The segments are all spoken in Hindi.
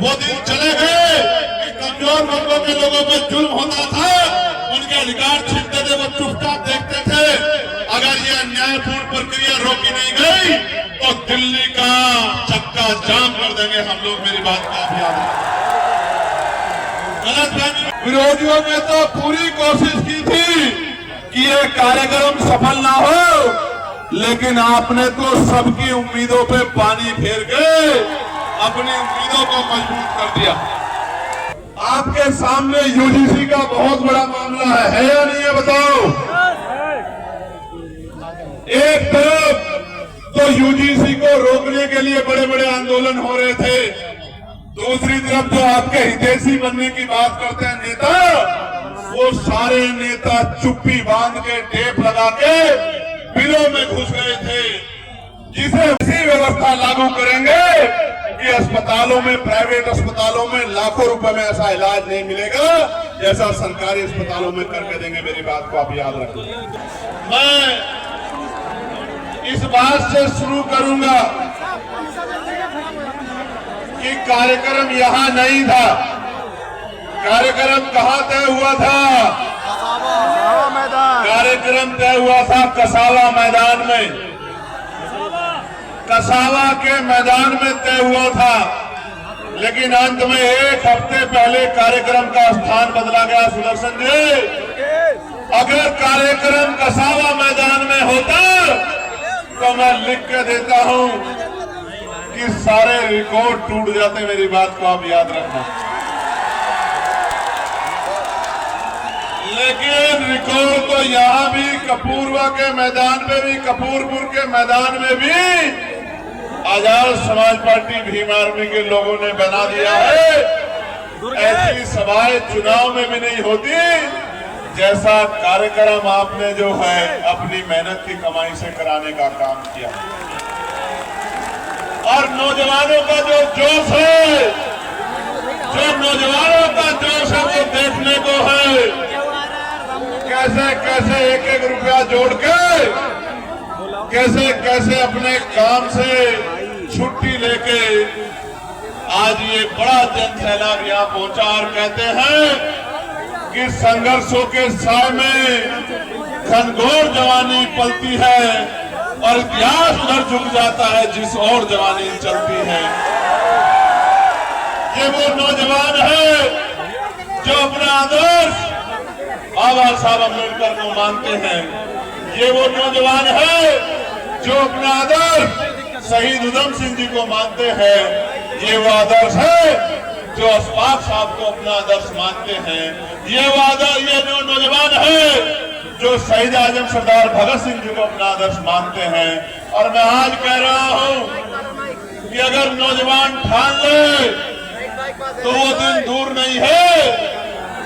वो दिन चले गए कि कमजोर वर्गों के लोगों पर जुल्म होता था, उनके अधिकार छीनते थे, वो चुपचाप देखते थे। अगर ये अन्यायपूर्ण प्रक्रिया रोकी नहीं गई तो दिल्ली का चक्का जाम कर देंगे हम लोग। मेरी बात का आप याद रखें। गलतफहमी विरोधियों ने तो पूरी कोशिश की थी कि ये कार्यक्रम सफल ना हो, लेकिन आपने तो सबकी उम्मीदों पे पानी फेर के अपनी उम्मीदों को मजबूत कर दिया। आपके सामने यूजीसी का बहुत बड़ा मामला है या नहीं है बताओ? एक तरफ तो यूजीसी को रोकने के लिए बड़े बड़े आंदोलन हो रहे थे, दूसरी तरफ जो आपके हितैषी बनने की बात करते हैं नेता, वो सारे नेता चुप्पी बांध के टेप लगा के बिलों में घुस गए थे, जिसे ऐसी व्यवस्था लागू करेंगे कि अस्पतालों में, प्राइवेट अस्पतालों में लाखों रुपए में ऐसा इलाज नहीं मिलेगा जैसा सरकारी अस्पतालों में करके देंगे। मेरी बात को आप याद रखें। मैं इस बात से शुरू करूंगा कि कार्यक्रम यहां नहीं था। कार्यक्रम कहां तय हुआ था? कार्यक्रम तय हुआ था कसावा मैदान में। कसावा के मैदान में तय हुआ था, लेकिन अंत में एक हफ्ते पहले कार्यक्रम का स्थान बदला गया। सुदर्शन जी, अगर कार्यक्रम कसावा मैदान में होता तो मैं लिख के देता हूं कि सारे रिकॉर्ड टूट जाते। मेरी बात को आप याद रखना। लेकिन रिकॉर्ड तो यहां भी, कपूरवा के मैदान में भी, कपूरपुर के मैदान में भी आजाद समाज पार्टी भीम आर्मी के लोगों ने बना दिया है। ऐसी सभाएं चुनाव में भी नहीं होती जैसा कार्यक्रम आपने जो है अपनी मेहनत की कमाई से कराने का काम किया। और नौजवानों का जो जोश है, जो नौजवानों का जोश है वो देखने को है। कैसे कैसे एक एक रुपया जोड़ के, कैसे कैसे अपने काम से छुट्टी लेके आज ये बड़ा जन सैलाब यहाँ पहुंचा। और कहते हैं कि संघर्षों के साय में घनघोर जवानी पलती है और इतिहास उधर झुक जाता है जिस और जवानी चलती है। ये वो नौजवान है जो अपना आदर्श बाबा साहब अम्बेडकर को मानते हैं। ये वो नौजवान है जो अपना आदर्श शहीद उधम सिंह जी को मानते हैं। ये वो आदर्श है जो अशफाक साहब को अपना आदर्श मानते हैं। ये नौजवान है जो शहीद आजम सरदार भगत सिंह जी को अपना आदर्श मानते हैं। और मैं आज कह रहा हूं कि अगर नौजवान ठान ले तो वो दिन दूर नहीं है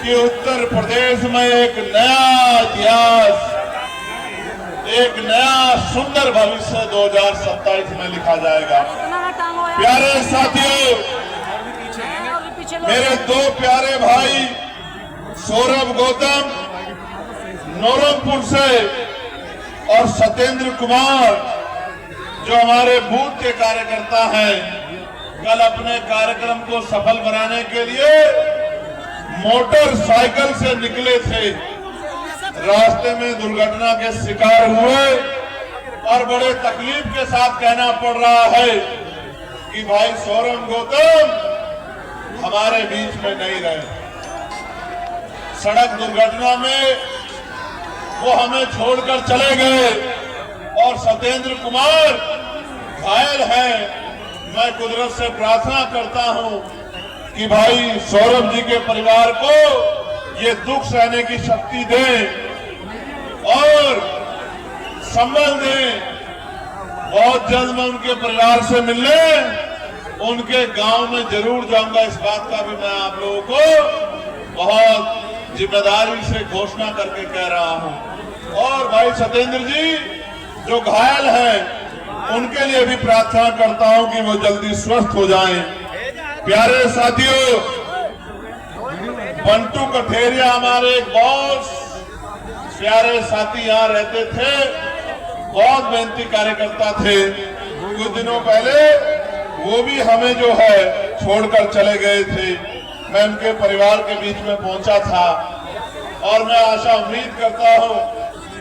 कि उत्तर प्रदेश में एक नया इतिहास, एक नया सुंदर भविष्य 2027 में लिखा जाएगा। प्यारे साथियों, मेरे दो प्यारे भाई सौरभ गौतम नौरंगपुर से और सत्येंद्र कुमार जो हमारे बूथ के कार्यकर्ता हैं, कल अपने कार्यक्रम को सफल बनाने के लिए मोटरसाइकिल से निकले थे। रास्ते में दुर्घटना के शिकार हुए और बड़े तकलीफ के साथ कहना पड़ रहा है कि भाई सौरभ गौतम हमारे बीच में नहीं रहे। सड़क दुर्घटना में वो हमें छोड़कर चले गए और सत्येंद्र कुमार घायल हैं। मैं कुदरत से प्रार्थना करता हूं कि भाई सौरभ जी के परिवार को ये दुख सहने की शक्ति दें और संबल दें। बहुत जल्द मैं उनके परिवार से मिलने उनके गांव में जरूर जाऊंगा। इस बात का भी मैं आप लोगों को बहुत जिम्मेदारी से घोषणा करके कह रहा हूं। और भाई सत्येंद्र जी जो घायल हैं उनके लिए भी प्रार्थना करता हूं कि वो जल्दी स्वस्थ हो जाएं। प्यारे साथियों, बंटू कठेरिया हमारे एक बहुत प्यारे साथी यहाँ रहते थे, बहुत मेहनती कार्यकर्ता थे। कुछ दिनों पहले वो भी हमें जो है छोड़कर चले गए थे। मैं उनके परिवार के बीच में पहुंचा था और मैं आशा उम्मीद करता हूं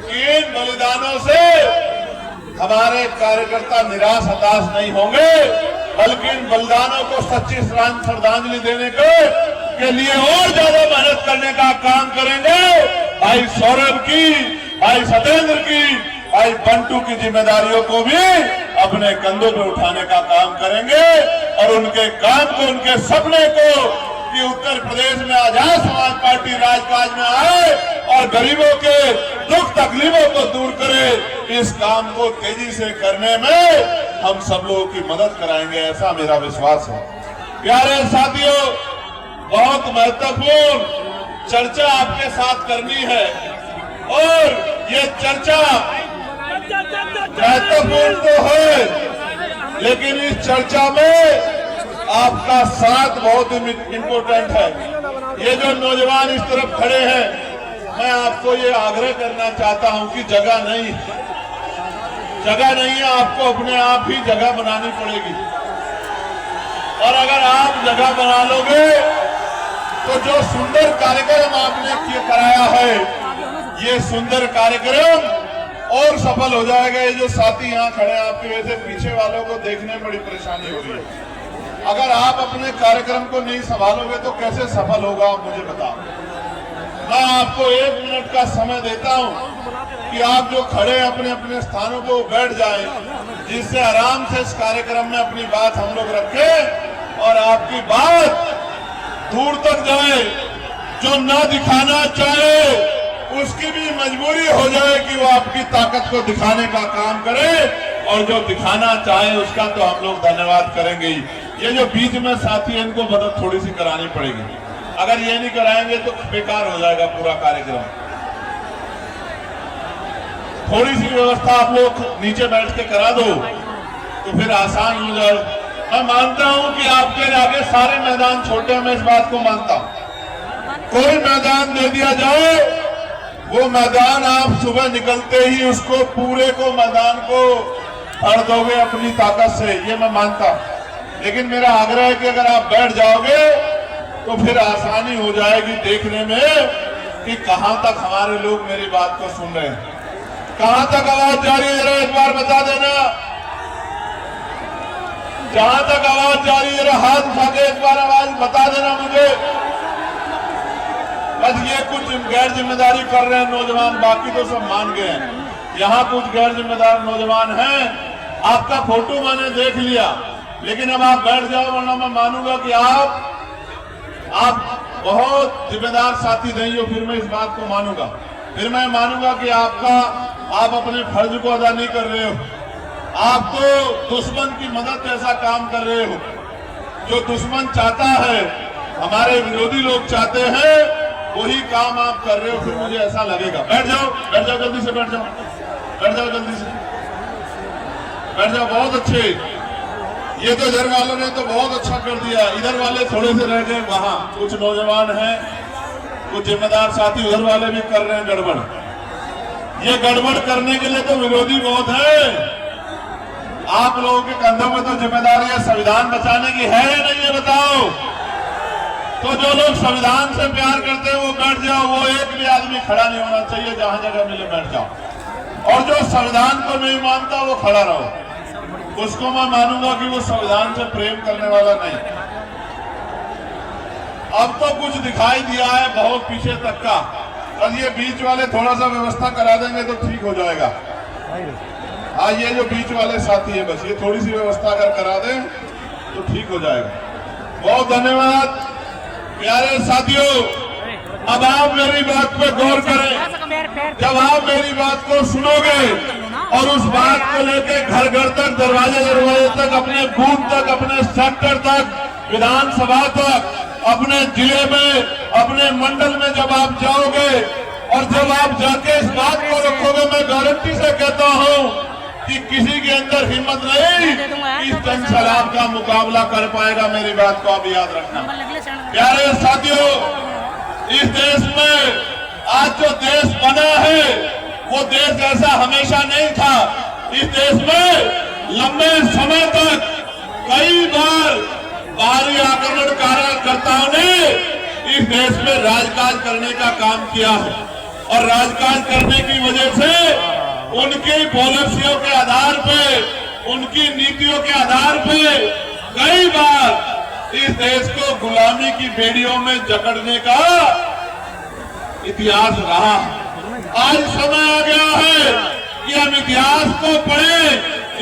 कि इन बलिदानों से हमारे कार्यकर्ता निराश हताश नहीं होंगे, बल्कि इन बलिदानों को सच्ची श्रद्धांजलि देने के लिए और ज्यादा मेहनत करने का काम करेंगे। भाई सौरभ की, भाई सत्येंद्र की, भाई बंटू की जिम्मेदारियों को भी अपने कंधों पे उठाने का काम करेंगे और उनके काम को, उनके सपने को कि उत्तर प्रदेश में आजाद समाज पार्टी राजकाज में आए और गरीबों के दुख तकलीफों को दूर करे, इस काम को तेजी से करने में हम सब लोगों की मदद कराएंगे, ऐसा मेरा विश्वास है। प्यारे साथियों, बहुत महत्वपूर्ण चर्चा आपके साथ करनी है और ये चर्चा महत्वपूर्ण तो है, लेकिन इस चर्चा में आपका साथ बहुत इम्पोर्टेंट है। ये जो नौजवान इस तरफ खड़े हैं, मैं आपको ये आग्रह करना चाहता हूं कि जगह नहीं है, आपको अपने आप ही जगह बनानी पड़ेगी और अगर आप जगह बना लोगे तो जो सुंदर कार्यक्रम आपने कराया है, ये सुंदर कार्यक्रम और सफल हो जाएगा। ये जो साथी यहाँ खड़े हैं, आपकी वजह से पीछे वालों को देखने में बड़ी परेशानी हो रही है। अगर आप अपने कार्यक्रम को नहीं संभालोगे तो कैसे सफल होगा, आप मुझे बताओ। मैं आपको 1 मिनट का समय देता हूं कि आप जो खड़े अपने अपने स्थानों पर बैठ जाएं, जिससे आराम से इस कार्यक्रम में अपनी बात हम लोग रखें और आपकी बात दूर तक जाए। जो ना दिखाना चाहे उसकी भी मजबूरी हो जाए कि वो आपकी ताकत को दिखाने का काम करे, और जो दिखाना चाहे उसका तो हम लोग धन्यवाद करेंगे ही। ये जो बीच में साथी है, इनको मदद थोड़ी सी करानी पड़ेगी। अगर ये नहीं कराएंगे तो बेकार हो जाएगा पूरा कार्यक्रम। थोड़ी सी व्यवस्था आप लोग नीचे बैठ के करा दो तो फिर आसान हो जाए। मैं मानता हूं कि आपके आगे सारे मैदान छोटे हैं, मैं इस बात को मानता हूं। कोई मैदान दे दिया जाए, वो मैदान आप सुबह निकलते ही उसको पूरे को मैदान को भर दोगे अपनी ताकत से, ये मैं मानता हूं। लेकिन मेरा आग्रह है कि अगर आप बैठ जाओगे तो फिर आसानी हो जाएगी देखने में कि कहां तक हमारे लोग मेरी बात को सुन रहे हैं, कहां तक आवाज जा रही है। जरा एक बार बता देना, जहां तक आवाज जा रही है जरा हाथ उठा के एक बार आवाज बता देना मुझे। बस ये कुछ गैर जिम्मेदारी कर रहे हैं नौजवान, बाकी तो सब मान गए हैं। यहाँ कुछ गैर जिम्मेदार नौजवान हैं। आपका फोटो मैंने देख लिया, लेकिन अब आप बैठ जाओ, वरना मैं मानूंगा कि आप बहुत जिम्मेदार साथी नहीं हो। फिर मैं इस बात को मानूंगा, फिर मैं मानूंगा कि आप अपने फर्ज को अदा नहीं कर रहे हो। आप तो दुश्मन की मदद जैसा काम कर रहे हो। जो दुश्मन चाहता है, हमारे विरोधी लोग चाहते हैं, वही काम आप कर रहे हो। फिर मुझे ऐसा लगेगा। बैठ जाओ जल्दी से, बैठ जाओ जल्दी से, बैठ जाओ। बहुत अच्छे, ये तो इधर वालों ने तो बहुत अच्छा कर दिया, इधर वाले थोड़े से रह गए। वहां कुछ नौजवान हैं, कुछ जिम्मेदार साथी उधर वाले भी कर रहे हैं गड़बड़। ये गड़बड़ करने के लिए तो विरोधी बहुत है। आप लोगों के कंधों में तो जिम्मेदारी है संविधान बचाने की, है या नहीं, ये बताओ। तो जो लोग संविधान से प्यार करते हैं वो बैठ जाओ, वो एक भी आदमी खड़ा नहीं होना चाहिए, जहां जगह मिले बैठ जाओ। और जो संविधान को नहीं मानता वो खड़ा रहो, उसको मैं मानूंगा कि वो संविधान से प्रेम करने वाला नहीं। अब तो कुछ दिखाई दिया है बहुत पीछे तक का, और ये बीच वाले थोड़ा सा व्यवस्था करा देंगे तो ठीक हो जाएगा। हाँ, ये जो बीच वाले साथी है, बस ये थोड़ी सी व्यवस्था अगर करा दें तो ठीक हो जाएगा। बहुत धन्यवाद प्यारे साथियों। अब आप मेरी बात पे गौर करें। जब आप मेरी बात को सुनोगे और उस बात को लेके घर घर तक, दरवाजे दरवाजे तक, अपने बूथ तक, अपने सेक्टर तक, विधानसभा तक, अपने जिले में, अपने मंडल में जब आप जाओगे और जब आप जाके इस बात को रखोगे, मैं गारंटी से कहता हूं कि किसी के अंदर हिम्मत नहीं इस जन सैलाब का मुकाबला कर पाएगा। मेरी बात को आप याद रखना। प्यारे साथियों, इस देश में आज जो देश बना है वो देश ऐसा हमेशा नहीं था। इस देश में लंबे समय तक कई बार बाहरी कार्यकर्ताओं ने इस देश में राजकाज करने का काम किया है और राजकाज करने की वजह से उनकी पॉलिसियों के आधार पे, उनकी नीतियों के आधार पे कई बार इस देश को गुलामी की बेड़ियों में जकड़ने का इतिहास रहा। आज समय आ गया है कि हम इतिहास को पढ़ें,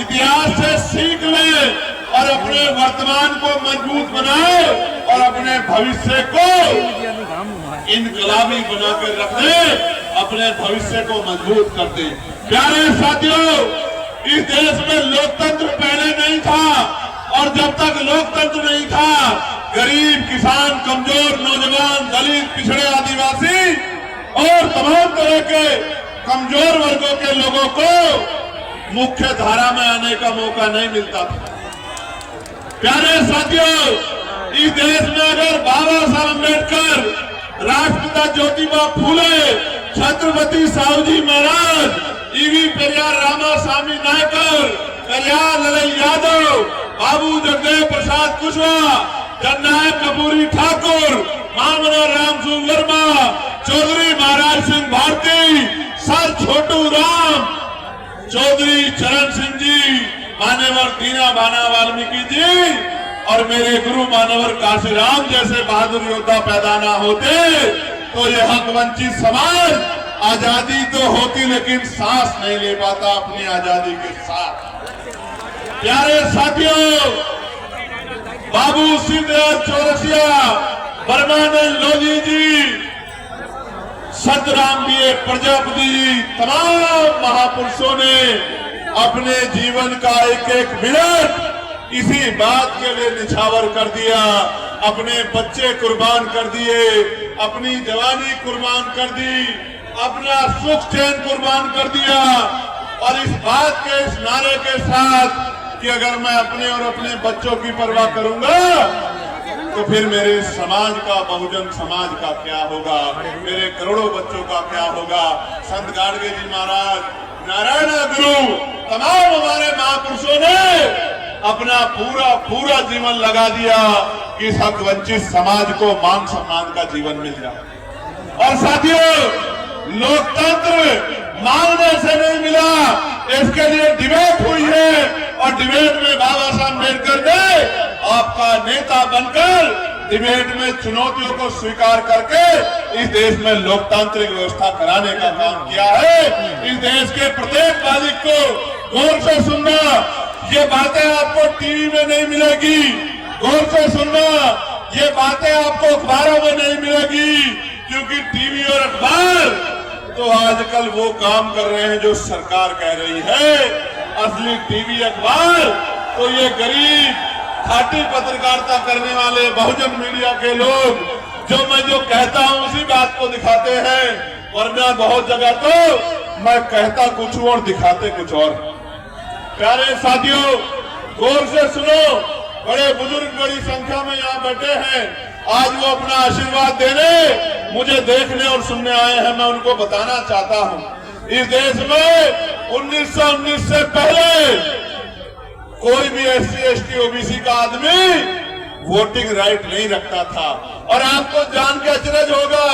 इतिहास से सीख लें और अपने वर्तमान को मजबूत बनाएं और अपने भविष्य को इनकलाबी बनाकर रख दें, अपने भविष्य को मजबूत कर दें। प्यारे साथियों, इस देश में लोकतंत्र पहले नहीं था और जब तक लोकतंत्र नहीं था, गरीब, किसान, कमजोर, नौजवान, दलित, पिछड़े, आदिवासी और तमाम तरह के कमजोर वर्गों के लोगों को मुख्य धारा में आने का मौका नहीं मिलता था। प्यारे साथियों, इस देश में अगर बाबा साहब अम्बेडकर, राष्ट्रपिता ज्योतिबा फूले, छत्रपति साहूजी महाराज, ईवी पेरियार रामास्वामी नायकर, कल्याण ललई यादव, बाबू जगदेव प्रसाद कुशवाहा, जननायक कपूरी ठाकुर, मामना रामसू वर्मा, चौधरी महाराज सिंह भारती, सर छोटू राम, चौधरी चरण सिंह जी, मान्यवर दीना भाना वाल्मीकि जी और मेरे गुरु मान्यवर काशीराम जैसे बहादुर योद्धा पैदा ना होते तो ये हक वंचित समाज आजादी तो होती लेकिन सांस नहीं ले पाता अपनी आजादी के साथ। प्यारे साथियों, बाबू सिंह चौरसिया, परमानंद लोधी जी, सतराम बीए प्रजापति जी, तमाम महापुरुषों ने अपने जीवन का एक एक मिनट इसी बात के लिए निछावर कर दिया। अपने बच्चे कुर्बान कर दिए, अपनी जवानी कुर्बान कर दी, अपना सुख चैन कुर्बान कर दिया और इस बात के, इस नारे के साथ कि अगर मैं अपने और अपने बच्चों की परवाह करूंगा तो फिर मेरे समाज का, बहुजन समाज का क्या होगा, मेरे करोड़ों बच्चों का क्या होगा। संत गाडगे जी महाराज, नारायण गुरु, तमाम हमारे महापुरुषों ने अपना पूरा जीवन लगा दिया कि इस हक वंचित समाज को मान सम्मान का जीवन मिल जाए। और साथियों, लोकतंत्र मांगने से नहीं मिला, इसके लिए डिबेट हुई है और डिबेट में बाबा साहब अम्बेडकर ने आपका नेता बनकर डिबेट में चुनौतियों को स्वीकार करके इस देश में लोकतांत्रिक व्यवस्था कराने का काम किया है। इस देश के प्रत्येक नागरिक को गौर से सुनना, ये बातें आपको टीवी में नहीं मिलेगी, गौर से सुनना, ये बातें आपको अखबारों में नहीं मिलेगी, क्योंकि टीवी और अखबार तो आजकल वो काम कर रहे हैं जो सरकार कह रही है। असली टीवी अखबार तो ये गरीब खाटी पत्रकारिता करने वाले बहुजन मीडिया के लोग जो कहता हूं उसी बात को दिखाते हैं, वरना बहुत जगह तो मैं कहता कुछ और दिखाते कुछ और। प्यारे साथियों, गौर से सुनो, बड़े बुजुर्ग बड़ी संख्या में यहाँ बैठे हैं, आज वो अपना आशीर्वाद देने मुझे देखने और सुनने आए हैं। मैं उनको बताना चाहता हूँ, इस देश में 1919 से पहले कोई भी SC ST OBC का आदमी वोटिंग राइट नहीं रखता था। और आपको जान के अचरज होगा,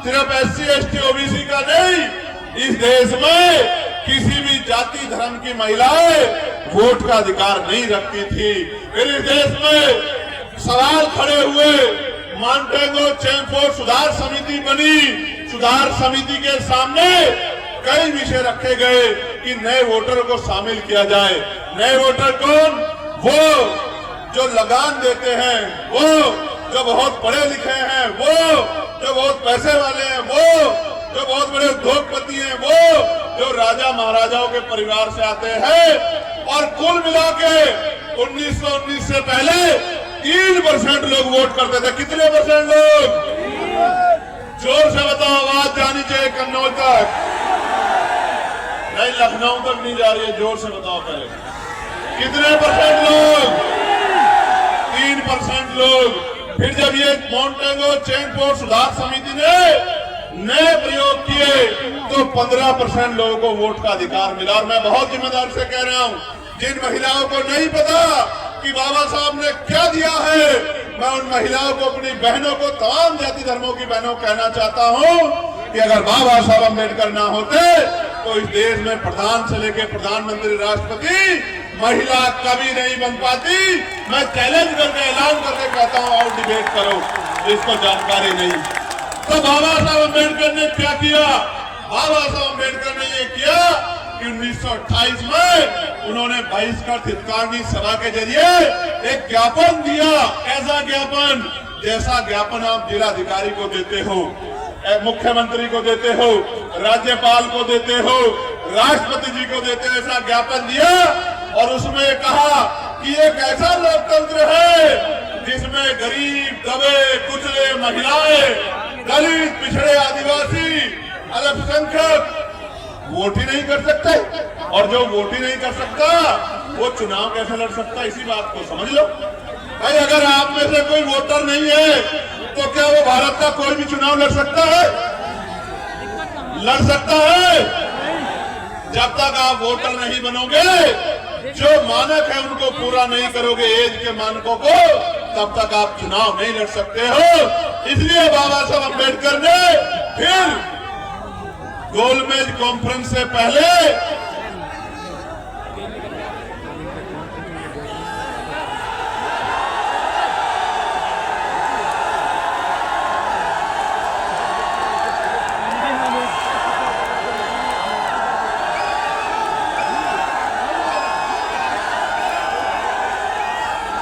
सिर्फ SC ST OBC का नहीं, इस देश में किसी भी जाति धर्म की महिलाएं वोट का अधिकार नहीं रखती थी। फिर इस देश में सवाल खड़े हुए, मॉन्टेगो चेमफोर्ड सुधार समिति बनी, सुधार समिति के सामने कई विषय रखे गए कि नए वोटर को शामिल किया जाए। नए वोटर कौन? वो जो लगान देते हैं, वो जो बहुत पढ़े लिखे हैं, वो जो बहुत पैसे वाले हैं, वो जो बहुत बड़े उद्योगपति हैं, वो जो राजा महाराजाओं के परिवार से आते हैं। और कुल मिला के 1919 से पहले 3% लोग वोट करते थे। कितने परसेंट लोग? जोर से बताओ, आवाज जानी चाहिए कन्नौज तक, नहीं लखनऊ तक नहीं जा रही है, जोर से बताओ पहले कितने परसेंट लोग? 3% लोग। फिर जब ये मॉन्टेगो चेमफोर्ड सुधार समिति ने नए प्रयोग किए तो 15% लोगों को वोट का अधिकार मिला। और मैं बहुत जिम्मेदार से कह रहा हूं, जिन महिलाओं को नहीं पता कि बाबा साहब ने क्या दिया है, मैं उन महिलाओं को, अपनी बहनों को, तमाम जाति धर्मों की बहनों को कहना चाहता हूं कि अगर बाबा साहब अम्बेडकर ना होते तो इस देश में प्रधान से लेकर प्रधानमंत्री, राष्ट्रपति महिला कभी नहीं बन पाती। मैं चैलेंज करके, ऐलान करके कहता हूं, और डिबेट करो जिसको जानकारी नहीं। तो बाबा साहब अम्बेडकर ने क्या किया? बाबा साहब अम्बेडकर ने ये किया कि 1928 में उन्होंने बहिष्कृत हितकारिणी सभा के जरिए एक ज्ञापन दिया। ऐसा ज्ञापन जैसा ज्ञापन आप जिलाधिकारी को देते हो, मुख्यमंत्री को देते हो, राज्यपाल को देते हो, राष्ट्रपति जी को देते हो, ऐसा ज्ञापन दिया और उसमें कहा कि एक ऐसा लोकतंत्र है जिसमें गरीब, दबे कुचले महिलाएं, दलित, पिछड़े, आदिवासी, अल्पसंख्यक वोट ही नहीं कर सकते। और जो वोट ही नहीं कर सकता वो चुनाव कैसे लड़ सकता? इसी बात को समझ लो भाई। अगर आप में से कोई वोटर नहीं है तो क्या वो भारत का कोई भी चुनाव लड़ सकता है? लड़ सकता है? जब तक आप वोटर नहीं बनोगे, जो मानक है उनको पूरा नहीं करोगे, एज के मानकों को, तब तक आप चुनाव नहीं लड़ सकते हो। इसलिए बाबा साहब अम्बेडकर ने फिर गोलमेज कॉन्फ्रेंस से पहले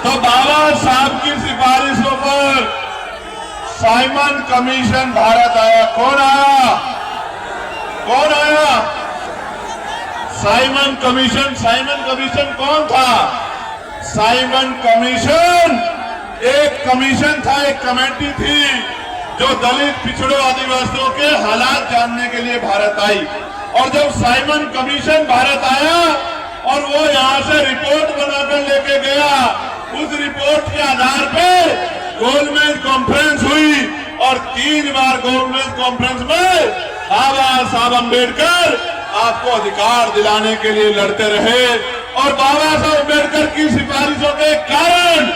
तो बाबा साहब की सिफारिशों पर साइमन कमीशन भारत आया। कौन आया? कौन आया? Simon commission. साइमन कमीशन कौन था? साइमन कमीशन एक कमीशन था, एक कमेटी थी जो दलित, पिछड़ों, आदिवासियों के हालात जानने के लिए भारत आई। और जब साइमन कमीशन भारत आया और वो यहां से रिपोर्ट बनाकर लेके गया, उस रिपोर्ट के आधार पे गोलमेज कॉन्फ्रेंस हुई और 3 बार गोलमेज कॉन्फ्रेंस में बाबा साहब अम्बेडकर आपको अधिकार दिलाने के लिए लड़ते रहे। और बाबा साहब अम्बेडकर की सिफारिशों के कारण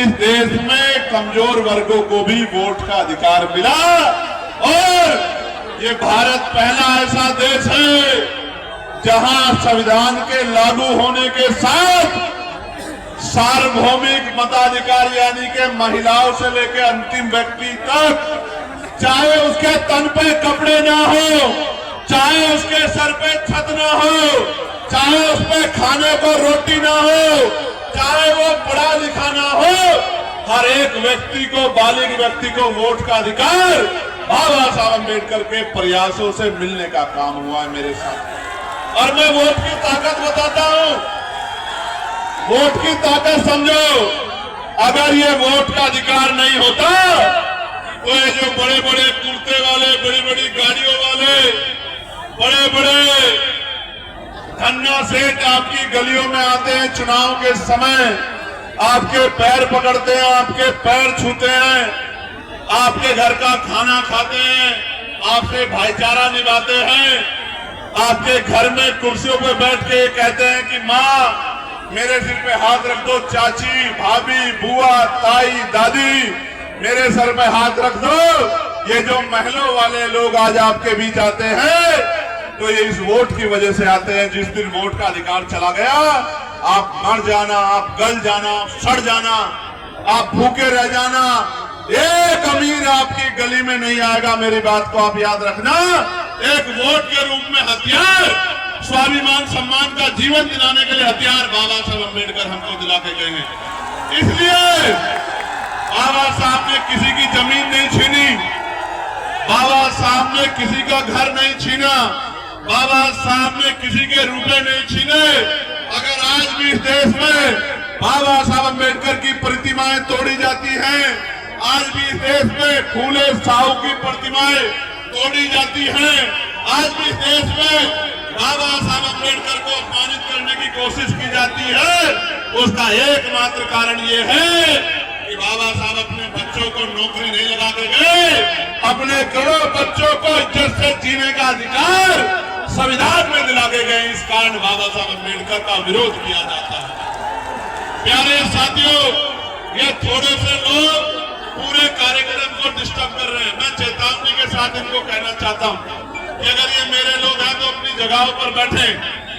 इस देश में कमजोर वर्गों को भी वोट का अधिकार मिला। और ये भारत पहला ऐसा देश है जहां संविधान के लागू होने के साथ सार्वभौमिक मताधिकार, यानी कि महिलाओं से लेकर अंतिम व्यक्ति तक, चाहे उसके तन पे कपड़े ना हो, चाहे उसके सर पे छत ना हो, चाहे उस पे खाने को रोटी ना हो, चाहे वो पढ़ा लिखा ना हो, हर एक व्यक्ति को, बालिग व्यक्ति को वोट का अधिकार बाबा साहब अम्बेडकर के प्रयासों से मिलने का काम हुआ है मेरे साथ। और मैं वोट की ताकत बताता हूं, वोट की ताकत समझो। अगर ये वोट का अधिकार नहीं होता तो ये जो बड़े बड़े कुर्ते वाले, बड़ी बड़ी गाड़ियों वाले, बड़े बड़े धन्ना सेठ आपकी गलियों में आते हैं, चुनाव के समय आपके पैर पकड़ते हैं, आपके पैर छूते हैं, आपके घर का खाना खाते हैं, आपसे भाईचारा निभाते हैं, आपके घर में कुर्सियों पर बैठ के कहते हैं कि माँ मेरे सिर पे हाथ रख दो, चाची, भाभी, बुआ, ताई, दादी मेरे सर पे हाथ रख दो। ये जो महलों वाले लोग आज आपके बीच आते हैं तो ये इस वोट की वजह से आते हैं। जिस दिन वोट का अधिकार चला गया, आप मर जाना, आप गल जाना, आप सड़ जाना, आप भूखे रह जाना, एक अमीर आपकी गली में नहीं आएगा। मेरी बात को आप याद रखना। एक वोट के रूप में हथियार, स्वाभिमान सम्मान का जीवन दिलाने के लिए हथियार बाबा साहब अम्बेडकर हमको दिला के गए हैं। इसलिए बाबा साहब ने किसी की जमीन नहीं छीनी, बाबा साहब ने किसी का घर नहीं छीना, बाबा साहब ने किसी के रुपए नहीं छीने। अगर आज भी इस देश में बाबा साहब अम्बेडकर की प्रतिमाएं तोड़ी जाती हैं, आज भी इस देश में फूले साहू की प्रतिमाएं तोड़ी जाती हैं, आज भी इस देश में बाबा साहब अम्बेडकर को अपमानित करने की कोशिश की जाती है, उसका एकमात्र कारण ये है कि बाबा साहब अपने बच्चों को नौकरी नहीं लगा के गए, अपने करोड़ों बच्चों को इज्जत से जीने का अधिकार संविधान में दिला के गए। इस कारण बाबा साहब अम्बेडकर का विरोध किया जाता है। प्यारे साथियों, ये थोड़े से लोग पूरे कार्यक्रम को डिस्टर्ब कर रहे हैं। मैं चेतावनी के साथ इनको कहना चाहता हूं कि अगर ये मेरे लोग हैं तो अपनी जगहों पर बैठे,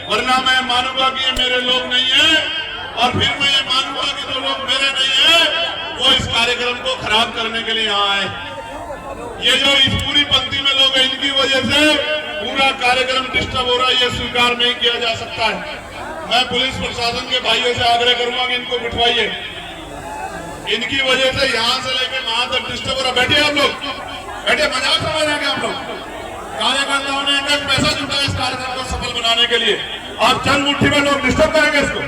वरना मैं मानूंगा कि ये मेरे लोग नहीं है, और फिर मैं ये मानूंगा कि जो लोग मेरे नहीं है वो इस कार्यक्रम को खराब करने के लिए यहाँ आए। ये जो इस पूरी पंक्ति में लोग हैं, इनकी वजह से पूरा कार्यक्रम डिस्टर्ब हो रहा है, ये स्वीकार नहीं किया जा सकता है। मैं पुलिस प्रशासन के भाइयों से आग्रह करूंगा कि इनको बिठवाइए। इनकी वजह से यहाँ से लेकर वहां तक डिस्टर्ब हो रहा। बैठिए आप लोग, बैठे, मजाक समझ रहे हैं आप लोग। कार्यकर्ताओं ने एक पैसा जुटा इस कार्यक्रम को सफल बनाने के लिए, आप चंद मुट्ठी में लोग डिस्टर्ब करेंगे इसको?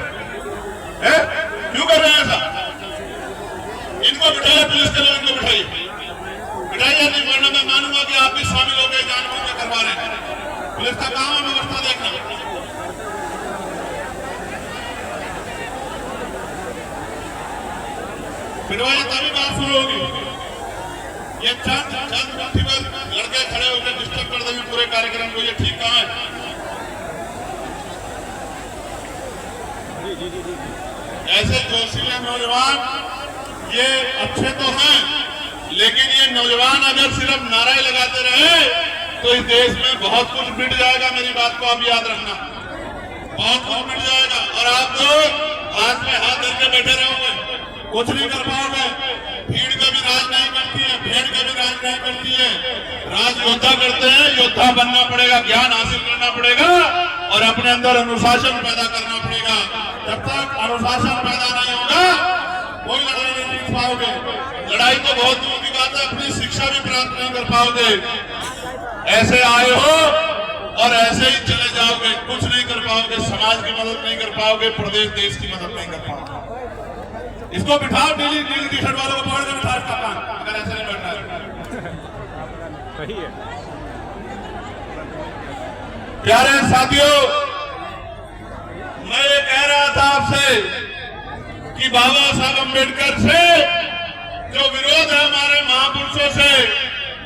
क्यों कर रहे हैं ऐसा? इनको बिठाइए, पुलिस के लोग इनको बिठाइए, बिठाइए, नहीं वरना मैं मानूंगा कि आप भी शामिल हो गए, जानबूझ के करवा रहे हैं। पुलिस का काम है व्यवस्था देखना। बिठवाइए तभी बात शुरू होगी। ये चंद मुट्ठी में लड़के खड़े होकर डिस्टर्ब कर देंगे पूरे कार्यक्रम को, ये ठीक कहाँ है? ऐसे जोशीले नौजवान ये अच्छे तो हैं, लेकिन ये नौजवान अगर सिर्फ नारे लगाते रहे तो इस देश में बहुत कुछ मिट जाएगा। मेरी बात को आप याद रखना, बहुत कुछ मिट जाएगा। और आप लोग हाथ में हाथ धर के बैठे रहोगे, कुछ नहीं कर पाओगे। भीड़ कभी राज नहीं करती है, भेड़ कभी राज नहीं करती है। राज योद्धा करते हैं, योद्धा बनना पड़ेगा, ज्ञान हासिल करना पड़ेगा और अपने अंदर अनुशासन पैदा करना पड़ेगा। जब तक अनुशासन पैदा नहीं होगा कोई लड़ाई नहीं जीत पाओगे। लड़ाई तो बहुत दूर की बात है, अपनी शिक्षा भी प्राप्त नहीं कर पाओगे। ऐसे आए हो और ऐसे ही चले जाओगे, कुछ नहीं कर पाओगे, समाज की मदद नहीं कर पाओगे, प्रदेश देश की मदद नहीं कर पाओगे। इसको बिठाओ, नीली टी शर्ट वालों को पकड़ के बिठाओ इसका काम, अगर ऐसे नहीं बैठना है। प्यारे साथियों, मैं ये कह रहा था आपसे कि बाबा साहब अम्बेडकर से जो विरोध है हमारे महापुरुषों से,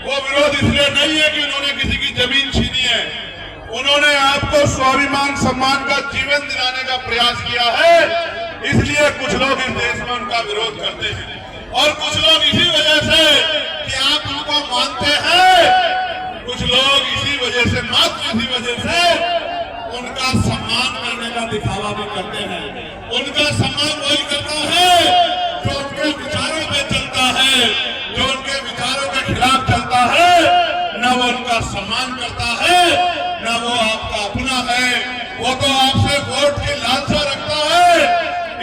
वो विरोध इसलिए नहीं है कि उन्होंने किसी की जमीन छीनी है। उन्होंने आपको स्वाभिमान सम्मान का जीवन दिलाने का प्रयास किया है, इसलिए कुछ लोग इस देश में उनका विरोध करते हैं। और कुछ लोग इसी वजह से कि आप उनको मानते हैं, कुछ लोग इसी वजह से, मात्र इसी वजह से उनका सम्मान करने का दिखावा भी करते हैं। उनका सम्मान वही करता है जो उनके विचारों पे चलता है, जो उनके विचारों के खिलाफ चलता है, न वो उनका सम्मान करता है, न वो आपका अपना है। वो तो आपसे वोट की लालसा रखता है,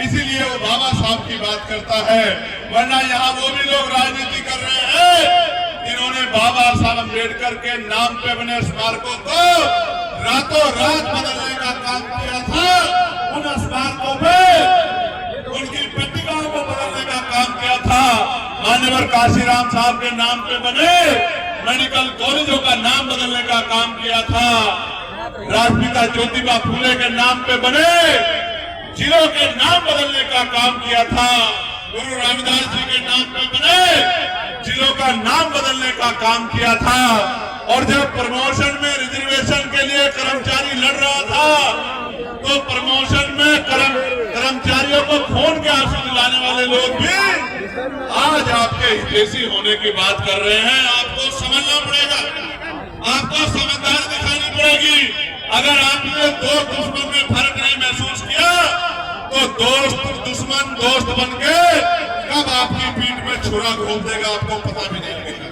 इसीलिए वो बाबा साहब की बात करता है। वरना यहाँ वो भी लोग राजनीति कर रहे हैं जिन्होंने बाबा साहब अम्बेडकर के नाम पे बने स्मारकों को रातों रात बदलने का काम किया था। उन स्मारकों पे उनकी प्रतिमाओं को बदलने का काम किया था। मान्यवर काशीराम साहब के नाम पे बने मेडिकल कॉलेजों का नाम बदलने का काम किया था। राष्ट्रपिता ज्योतिबा फूले के नाम पे बने जिलों के नाम बदलने का काम किया था। गुरु रामदास जी के नाम पे बने जिलों का नाम बदलने का काम किया था। और जब प्रमोशन में रिजर्वेशन के लिए कर्मचारी लड़ रहा था तो प्रमोशन में कर्मचारियों को खून के आंसू दिलाने वाले लोग भी आज आपके हितैषी होने की बात कर रहे हैं। आपको समझना पड़ेगा, आपको समझदारी दिखानी पड़ेगी। अगर आपने दोस्त दुश्मन में फर्क नहीं महसूस किया तो दोस्त दुश्मन दोस्त बन के कब आपकी पीठ में छुरा घोल देगा आपको पता भी नहीं लगेगा।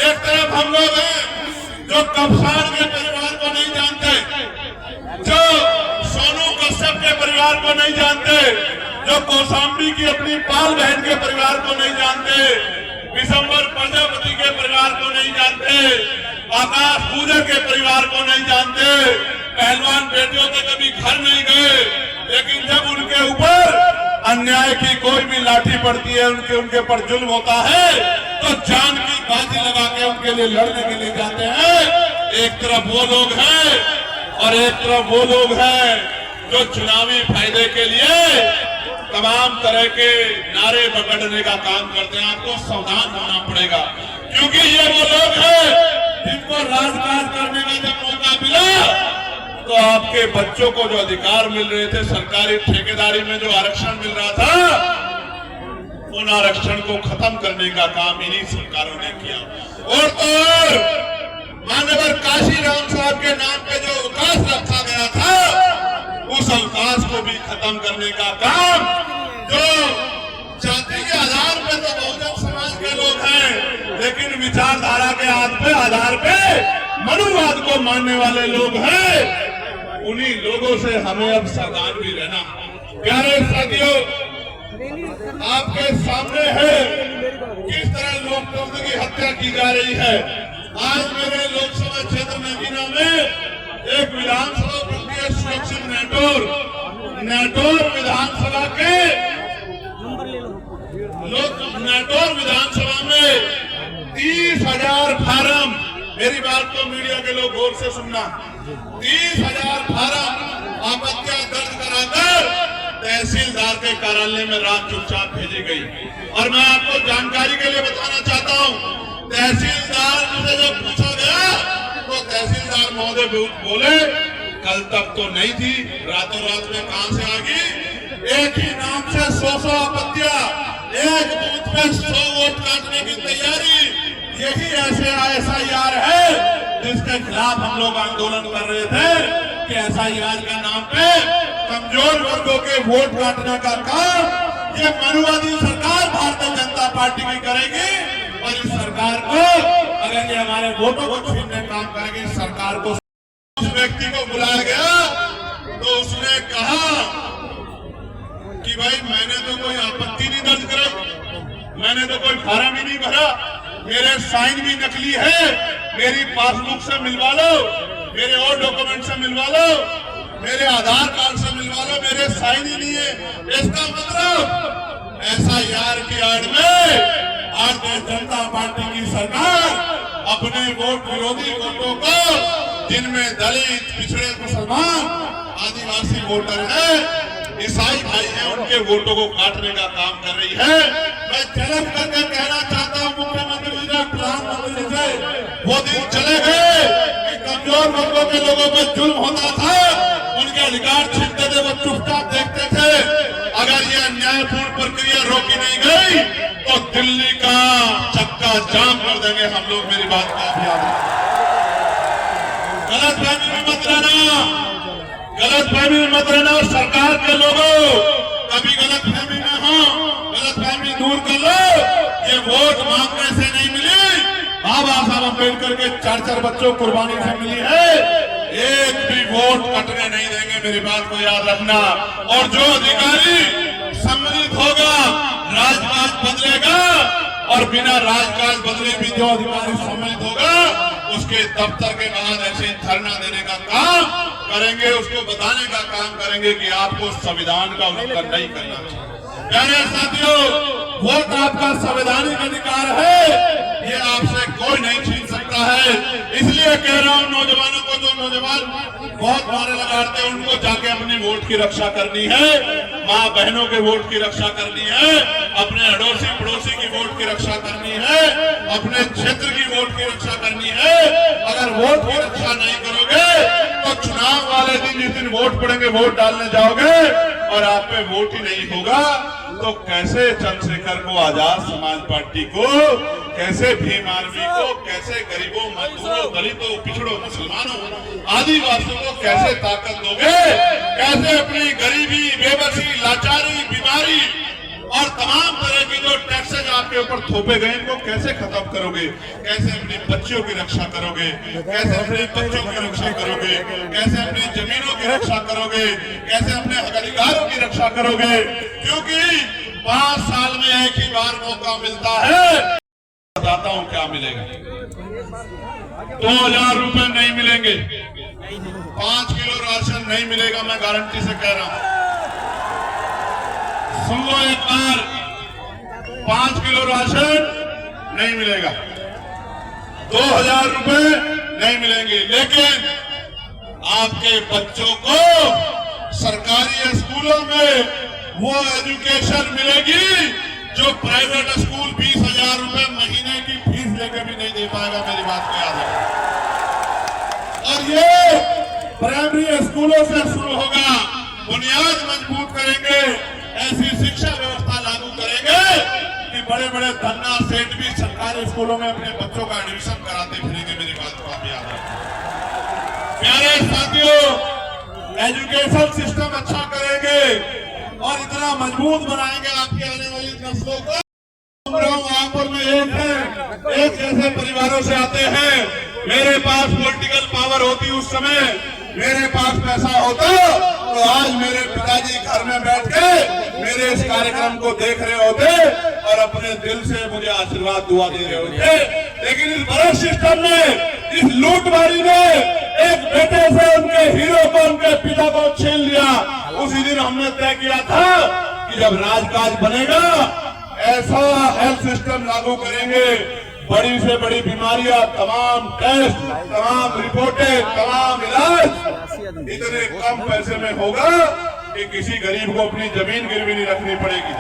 एक तरफ हम लोग हैं जो कप्तान के परिवार को नहीं जानते, जो सोनू कश्यप के परिवार को नहीं जानते, जो कौशाम्बी की अपनी पाल बहन के परिवार को नहीं जानते, विशंबर प्रजापति के परिवार को नहीं जानते, आकाश पूजा के परिवार को नहीं जानते, पहलवान बेटियों के कभी घर नहीं गए, लेकिन जब उनके ऊपर अन्याय की कोई भी लाठी पड़ती है, उनके पर जुल्म होता है तो जान की बाजी लगा के उनके लिए लड़ने के लिए जाते हैं। एक तरफ वो लोग हैं और एक तरफ वो लोग हैं जो चुनावी फायदे के लिए तमाम तरह के नारे बगड़ने का काम करते हैं। आपको सावधान होना पड़ेगा, क्योंकि ये वो लोग हैं जिनको राजकाज करने का जब मौका मिला तो आपके बच्चों को जो अधिकार मिल रहे थे, सरकारी ठेकेदारी में जो आरक्षण मिल रहा था, उन आरक्षण को खत्म करने का काम इन्हीं सरकारों ने किया। और तो और माननीय काशीराम साहब के नाम पे जो अवकाश रखा गया था, उस अवकाश को भी खत्म करने का काम, जो जाति के आधार पे तो बहुजन समाज के लोग हैं, लेकिन विचारधारा के आधार पे मनुवाद को मानने वाले लोग हैं, उन्हीं लोगों से हमें अब सावधान भी रहना। प्यारे साथियों, आपके सामने है किस तरह लोकतंत्र की हत्या की जा रही है। आज मेरे लोकसभा क्षेत्र नगीना में एक विधानसभा प्रक्रिया सुरक्षित नेटोर विधानसभा के नेटोर विधानसभा में 30,000 फार्म, मेरी बात को मीडिया के लोग गौर से सुनना, 30,000 फार्म आपत्तियां दर्ज कराकर तहसीलदार के कार्यालय में रात चुपचाप भेजी गई। और मैं आपको जानकारी के लिए बताना चाहता हूं, तहसीलदार से जब पूछा गया तो तहसीलदार महोदय बोले कल तक तो नहीं थी, रातों रात में कहां से आ गई। एक ही नाम से 100 आपत्तियां, एक बूथ में 100 वोट काटने की तैयारी, यही ऐसे SIR है जिसके खिलाफ हम लोग आंदोलन कर रहे थे कि SIR के नाम पे कमजोर वर्गों के वोट काटने का काम ये मनुवादी सरकार भारतीय जनता पार्टी की करेगी। और इस सरकार को अगर ये हमारे वोटों को छीनने काम करेगी, इस सरकार को, उस व्यक्ति को बुलाया गया तो उसने कहा कि भाई मैंने तो कोई आपत्ति नहीं दर्ज कराई, मैंने तो कोई फार्म ही नहीं भरा, मेरे साइन भी नकली है, मेरी पासबुक से मिलवा लो, मेरे और डॉक्यूमेंट से मिलवा लो, मेरे आधार कार्ड से मिलवा लो, मेरे साइन ही नहीं है। इसका मतलब SIR की आड़ में भारतीय जनता पार्टी की सरकार अपने वोट विरोधी वोटों को, जिनमें दलित, पिछड़े, मुसलमान, आदिवासी वोटर है, ईसाई भाई है, उनके वोटों को काटने का काम कर रही है। मैं झलक करके कहना चाहता हूँ मुख्यमंत्री जी ने, प्रधानमंत्री जी से, वो दिन चले गए कि कमजोर वर्गों के लोगों पर जुल्म होता था, उनके अधिकार छीनते थे, वो चुपचाप देखते थे। अगर ये अन्यायपूर्ण प्रक्रिया रोकी नहीं गई तो दिल्ली का चक्का जाम कर देंगे हम लोग। मेरी बात का ध्यान, गलतफहमी में मत रहना, गलतफहमी में मत रहना। सरकार के लोगों कभी गलतफहमी में हो, गलतफहमी दूर कर लो। ये वोट मांगने से नहीं मिली, बाबा साहब अम्बेडकर के 4 बच्चों कुर्बानी से मिली है। एक भी वोट कटने नहीं देंगे, मेरी बात को याद रखना। और जो अधिकारी सम्मिलित होगा, राजकाज बदलेगा, और बिना राजकाज बदले भी जो अधिकारी सम्मिलित होगा, उसके दफ्तर के बाहर ऐसे धरना देने का काम करेंगे, उसको बताने का काम करेंगे कि आपको संविधान का उल्लंघन नहीं करना चाहिए। प्यारे साथियों, वोट आपका संवैधानिक अधिकार है, ये आपसे कोई नहीं छीन सकता है। इसलिए कह रहा हूं नौजवानों को, जो नौजवान बहुत नारे लगाते हैं, उनको जाके अपनी वोट की रक्षा करनी है, माँ बहनों के वोट की रक्षा करनी है, अपने अड़ोसी पड़ोसी की वोट की रक्षा करनी है, अपने क्षेत्र की वोट की रक्षा करनी है। अगर वोट की रक्षा नहीं करोगे तो चुनाव वाले दिन, जिस दिन वोट पड़ेंगे, वोट डालने जाओगे और आप पे वोट ही नहीं होगा, तो कैसे चंद्रशेखर को, आजाद समाज पार्टी को, कैसे भीम आर्मी को, कैसे गरीबों, मजदूरों, दलितों, पिछड़ों, मुसलमानों, आदिवासियों को कैसे ताकत दोगे? कैसे अपनी गरीबी, बेबसी, लाचारी, बीमारी और तमाम तरह की जो टैक्सेज आपके ऊपर थोपे गए, इनको कैसे खत्म करोगे? कैसे अपनी बच्चियों की रक्षा करोगे? कैसे अपने बच्चों की रक्षा करोगे? कैसे अपनी जमीनों की रक्षा करोगे? कैसे अपने अधिकारों की रक्षा करोगे? क्योंकि 5 साल में एक ही बार मौका मिलता है। बताता हूं क्या मिलेगा। 2000 रुपए नहीं मिलेंगे, 5 किलो राशन नहीं मिलेगा, मैं गारंटी से कह रहा हूं। सुन लो एक बार, 5 किलो राशन नहीं मिलेगा, 2000 रुपए नहीं मिलेंगे, लेकिन आपके बच्चों को सरकारी स्कूलों में वो एजुकेशन मिलेगी जो प्राइवेट स्कूल 20,000 रुपए महीने की फीस लेकर भी नहीं दे पाएगा। मेरी बात को याद है। और ये प्राइमरी स्कूलों से शुरू होगा। बुनियाद मजबूत करेंगे, ऐसी शिक्षा व्यवस्था लागू करेंगे बड़े बड़े धन्ना सेठ भी सरकारी स्कूलों में अपने बच्चों का एडमिशन कराते फिरेंगे। मेरी बात को आप याद रखें। प्यारे साथियों, एजुकेशन सिस्टम अच्छा करेंगे और इतना मजबूत बनाएंगे आपके आने वाली नस्लों को। रामपुर में एक जैसे परिवारों से आते हैं। मेरे पास पॉलिटिकल पावर होती उस समय, मेरे पास पैसा होता तो आज मेरे पिताजी घर में बैठ के मेरे इस कार्यक्रम को देख रहे होते और अपने दिल से मुझे आशीर्वाद दुआ दे रहे होते। लेकिन इस बड़े सिस्टम ने, इस लूटमारी ने एक बेटे से उनके हीरो को, उनके पिता को छीन लिया। उसी दिन हमने तय किया था कि जब राजकाज बनेगा ऐसा हेल्थ सिस्टम लागू करेंगे, बड़ी से बड़ी बीमारियां, तमाम टेस्ट, तमाम रिपोर्टें, तमाम इलाज इतने कम पैसे में होगा कि किसी गरीब को अपनी जमीन गिरवी नहीं रखनी पड़ेगी।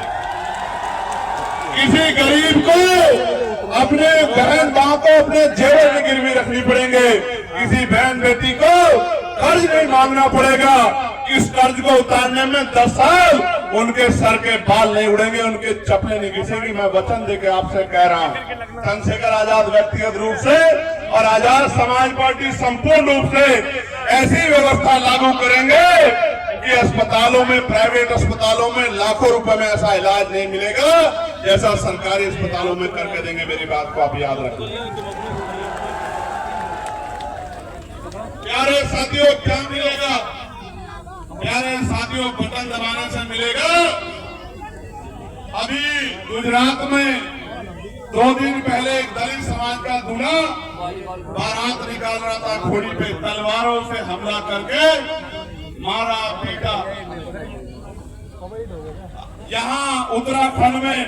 किसी गरीब को अपने बहन मां को अपने जेवर में गिरवी रखनी पड़ेंगे। किसी बहन बेटी को कर्ज नहीं मांगना पड़ेगा। इस कर्ज को उतारने में 10 साल उनके सर के बाल नहीं उड़ेंगे, उनके चप्पलें नहीं घिसेंगी। मैं वचन देके आपसे कह रहा हूं, चंद्रशेखर आजाद व्यक्तिगत रूप से और आजाद समाज पार्टी संपूर्ण रूप से ऐसी व्यवस्था लागू करेंगे कि अस्पतालों में, प्राइवेट अस्पतालों में लाखों रुपए में ऐसा इलाज नहीं मिलेगा जैसा सरकारी अस्पतालों में करके देंगे। मेरी बात को आप याद रखें। प्यारे साथियों, क्या मिलेगा? प्यारे साथियों, बटन दबाने से मिलेगा। अभी गुजरात में 2 दिन पहले एक दलित समाज का दूल्हा बारात निकाल रहा था, घोड़ी पे तलवारों से हमला करके मारा, पीटा। यहाँ उत्तराखंड में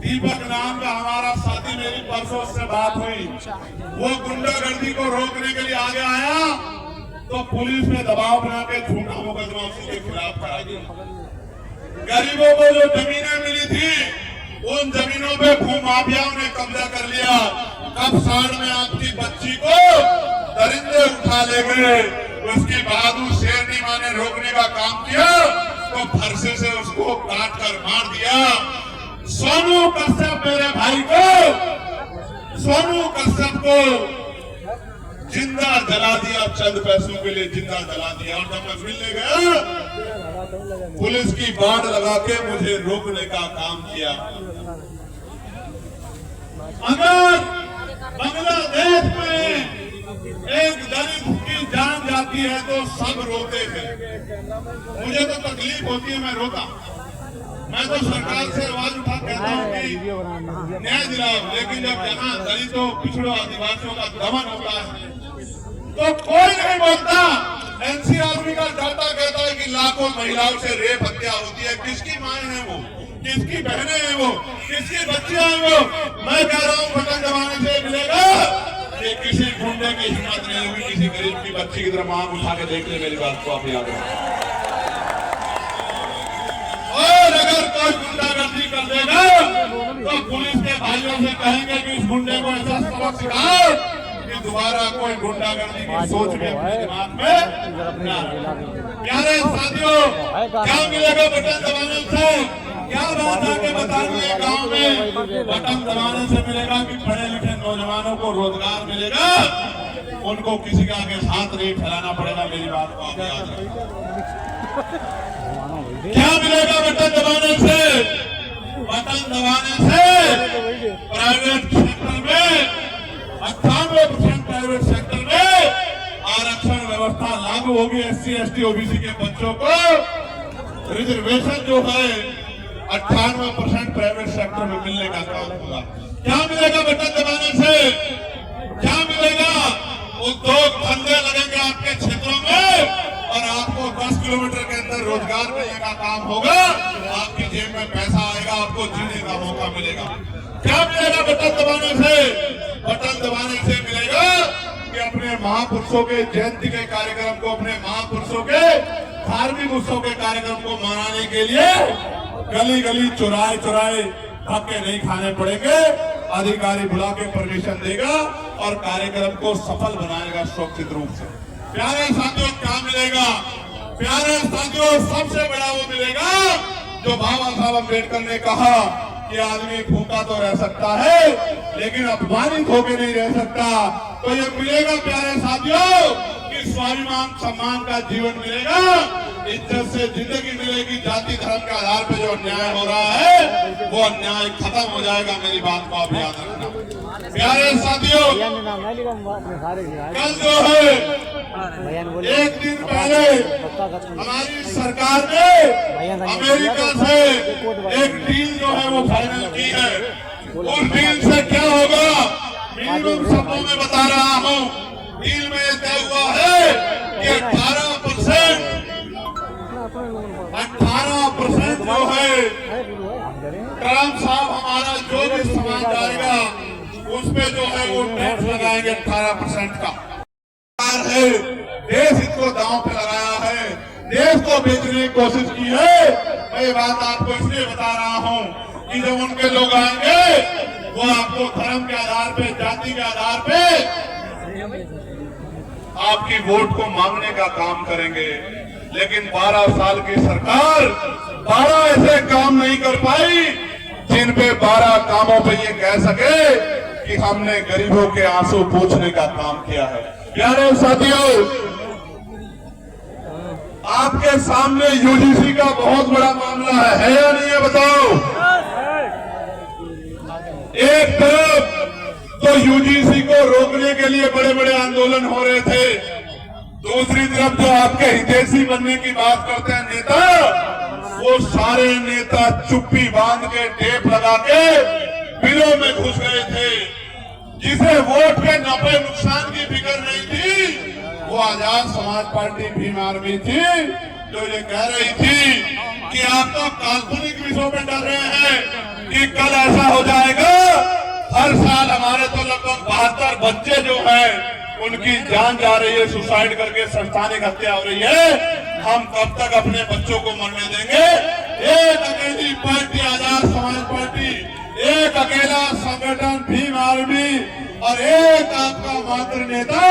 दीपक नाम का हमारा साथी, मेरी परसों से बात हुई, वो गुंडागर्दी को रोकने के लिए आगे आया तो पुलिस ने दबाव बना के झूठा मुकदमा उसके खिलाफ करा दिया। गरीबों को जो जमीनें मिली थी उन जमीनों पे भूमाफियाओं ने कब्जा कर लिया। कब साड़ में आपकी बच्ची को दरिंदे उठा ले गए, उसकी बहादुर शेरनी मां ने रोकने का काम किया तो फरसे से उसको काट कर मार दिया। सोनू कश्यप, मेरे भाई को, सोनू कश्यप को जिंदा जला दिया, चंद पैसों के लिए जिंदा जला दिया। और जब मैं मिलने गया पुलिस की बाड़ लगा के मुझे रोकने का काम किया। अगर बांग्लादेश में एक दलित की जान जाती है तो सब रोते हैं। मुझे तो तकलीफ होती है, मैं रोता। मैं तो सरकार से आवाज उठा कहता हूँ कि न्याय दिलाओ, लेकिन जब यहाँ दलितों, पिछड़ों, आदिवासियों का दमन होता है तो कोई नहीं बोलता। एनसीआरबी का डाटा कहता है कि लाखों महिलाओं से रेप हत्या होती है। किसकी माएं हैं वो, किसकी बहनें हैं वो, किसकी बच्चियां हैं वो? मैं कह रहा हूँ बटन दबाने से मिलेगा कि किसी गुंडे की हिम्मत नहीं होगी किसी गरीब की बच्ची की तरफ आंख उठा के देख ले। मेरी बात को आप याद रखें। और अगर कोई गुंडागर्दी कर देगा तो पुलिस के भाइयों से कहेंगे कि इस गुंडे को ऐसा सबक सिखाओ कि दोबारा कोई गुंडागर्दी की सोच में अपने दिमाग में ना रहे। प्यारे साथियों, क्या मिलेगा बटन दबाने से? क्या बात आके बता दिए गांव में बटन दबाने से मिलेगा कि पढ़े लिखे नौजवानों को रोजगार मिलेगा, उनको किसी का आगे हाथ नहीं फैलाना पड़ेगा। मेरी बात को आप याद रखें। क्या मिलेगा बटन दबाने से? बटन दबाने से प्राइवेट सेक्टर में 98% प्राइवेट सेक्टर में आरक्षण व्यवस्था लागू होगी। SC, ST, OBC के बच्चों को रिजर्वेशन जो है 98% प्राइवेट सेक्टर में मिलने का काम होगा। क्या मिलेगा बटन दबाने से? क्या मिलेगा? उद्योग धंधे लगेंगे आपके क्षेत्रों में और आपको 10 किलोमीटर के अंदर रोजगार मिलने का काम होगा। आपकी जेब में पैसा आएगा, आपको जीने का मौका मिलेगा। क्या मिलेगा बटन दबाने से? बटन दबाने से मिलेगा कि अपने महापुरुषों के जयंती के कार्यक्रम को, अपने महापुरुषों के धार्मिक उत्सव के कार्यक्रम को मनाने के लिए गली गली, चौराहे चौराहे धक्के नहीं खाने पड़ेंगे। अधिकारी बुला के परमिशन देगा और कार्यक्रम को सफल बनाएगा सुरक्षित रूप से। प्यारे साथियों, क्या मिलेगा? प्यारे साथियों, सबसे बड़ा वो मिलेगा जो बाबा साहब अम्बेडकर ने कहा कि आदमी भूखा तो रह सकता है लेकिन अपमानित होकर नहीं रह सकता। तो ये मिलेगा प्यारे साथियों कि स्वाभिमान सम्मान का जीवन मिलेगा, इज्जत से जिंदगी मिलेगी। जाति धर्म के आधार पर जो अन्याय हो रहा है वो अन्याय खत्म हो जाएगा। मेरी बात को आप याद रखना। प्यारे साथियों, कल जो है एक दिन पहले हमारी सरकार ने अमेरिका से एक डील जो है वो फाइनल की है। उस डील से क्या होगा मिनिमम शब्दों में बता रहा हूँ। डील में यह तय हुआ है कि 18% जो है ट्रम्प साहब हमारा जो भी सामान जाएगा उस पे जो है वो टैक्स लगाएंगे 18% का। है देश इसको दांव पे लगाया है, देश को बेचने की कोशिश की है। मैं ये बात आपको इसलिए बता रहा हूँ कि जब उनके लोग आएंगे वो आपको धर्म के आधार पे, जाति के आधार पे आपकी वोट को मांगने का काम करेंगे। लेकिन 12 साल की सरकार 12 ऐसे काम नहीं कर पाई जिन पे 12 कामों पे ये कह सके कि हमने गरीबों के आंसू पोंछने का काम किया है। प्यारे साथियों, आपके सामने यूजीसी का बहुत बड़ा मामला है या नहीं है बताओ। एक तरफ तो यूजीसी को रोकने के लिए बड़े बड़े आंदोलन हो रहे थे, दूसरी तरफ जो आपके हितैषी बनने की बात करते हैं नेता, वो सारे नेता चुप्पी बांध के टेप लगा के बिलों में घुस गए थे। जिसे वोट के नफे नुकसान की फिक्र नहीं थी वो आजाद समाज पार्टी भीम आर्मी थी, जो ये कह रही थी कि आप तो काल्पनिक विषयों में डर रहे हैं कि कल ऐसा हो जाएगा। हर साल हमारे तो लगभग 72 बच्चे जो हैं उनकी जान जा रही है, सुसाइड करके संस्थानिक हत्या हो रही है। हम कब तक अपने बच्चों को मरने देंगे। एक अकेली पार्टी आजाद समाज पार्टी, एक अकेला संगठन भीम आर्मी और एक आपका मात्र नेता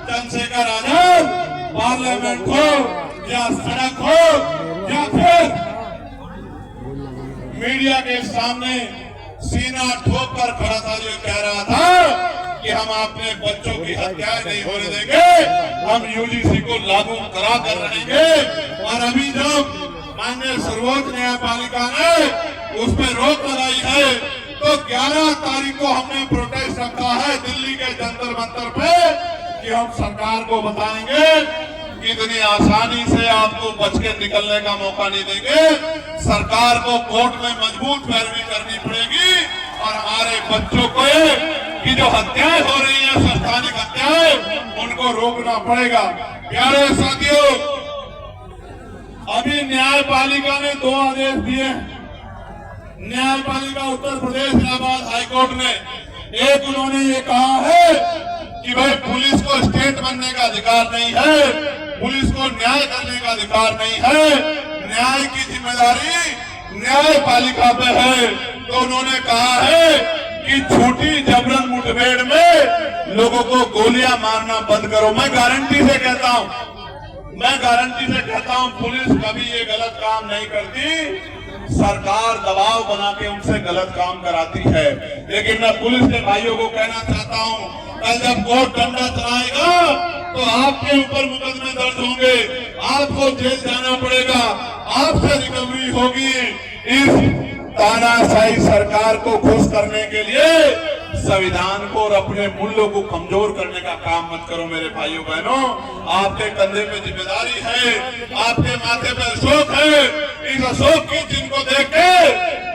चंद्रशेखर आजाद पार्लियामेंट हो या सड़क हो या फिर मीडिया के सामने सीना ठोक कर खड़ा था, जो कह रहा था कि हम अपने बच्चों की हत्याएं नहीं होने देंगे, हम यूजीसी को लागू करा कर रहेंगे। और अभी जब माननीय सर्वोच्च न्यायपालिका ने उस पर रोक लगाई है तो 11 तारीख को हमने प्रोटेस्ट रखा है दिल्ली के जंतर मंतर पे कि हम सरकार को बताएंगे कि इतनी आसानी से आपको बच के निकलने का मौका नहीं देंगे। सरकार को कोर्ट में मजबूत पैरवी करनी पड़ेगी और हमारे बच्चों को की जो हत्याएं हो रही है, संस्थानिक हत्याएं, उनको रोकना पड़ेगा। प्यारे साथियों, अभी न्यायपालिका ने 2 आदेश दिए हैं। न्यायपालिका उत्तर प्रदेश इलाहाबाद हाईकोर्ट ने एक उन्होंने ये कहा है कि भाई पुलिस को स्टेट बनने का अधिकार नहीं है, पुलिस को न्याय करने का अधिकार नहीं है, न्याय की जिम्मेदारी न्यायपालिका पे है। तो उन्होंने कहा है कि झूठी जबरन मुठभेड़ में लोगों को गोलियां मारना बंद करो। मैं गारंटी से कहता हूं पुलिस कभी ये गलत काम नहीं करती, सरकार दबाव बना के उनसे गलत काम कराती है। लेकिन मैं पुलिस के भाइयों को कहना चाहता हूं, कल जब कोर्ट डंडा चलाएगा तो आपके ऊपर मुकदमे दर्ज होंगे, आपको जेल जाना पड़ेगा, आपसे रिकवरी होगी। इस तानाशाही सरकार को खुश करने के लिए संविधान को और अपने मूल्यों को कमजोर करने का काम मत करो मेरे भाइयों बहनों। आपके कंधे पे जिम्मेदारी है, आपके माथे पे अशोक है। इस अशोक की जिनको देख के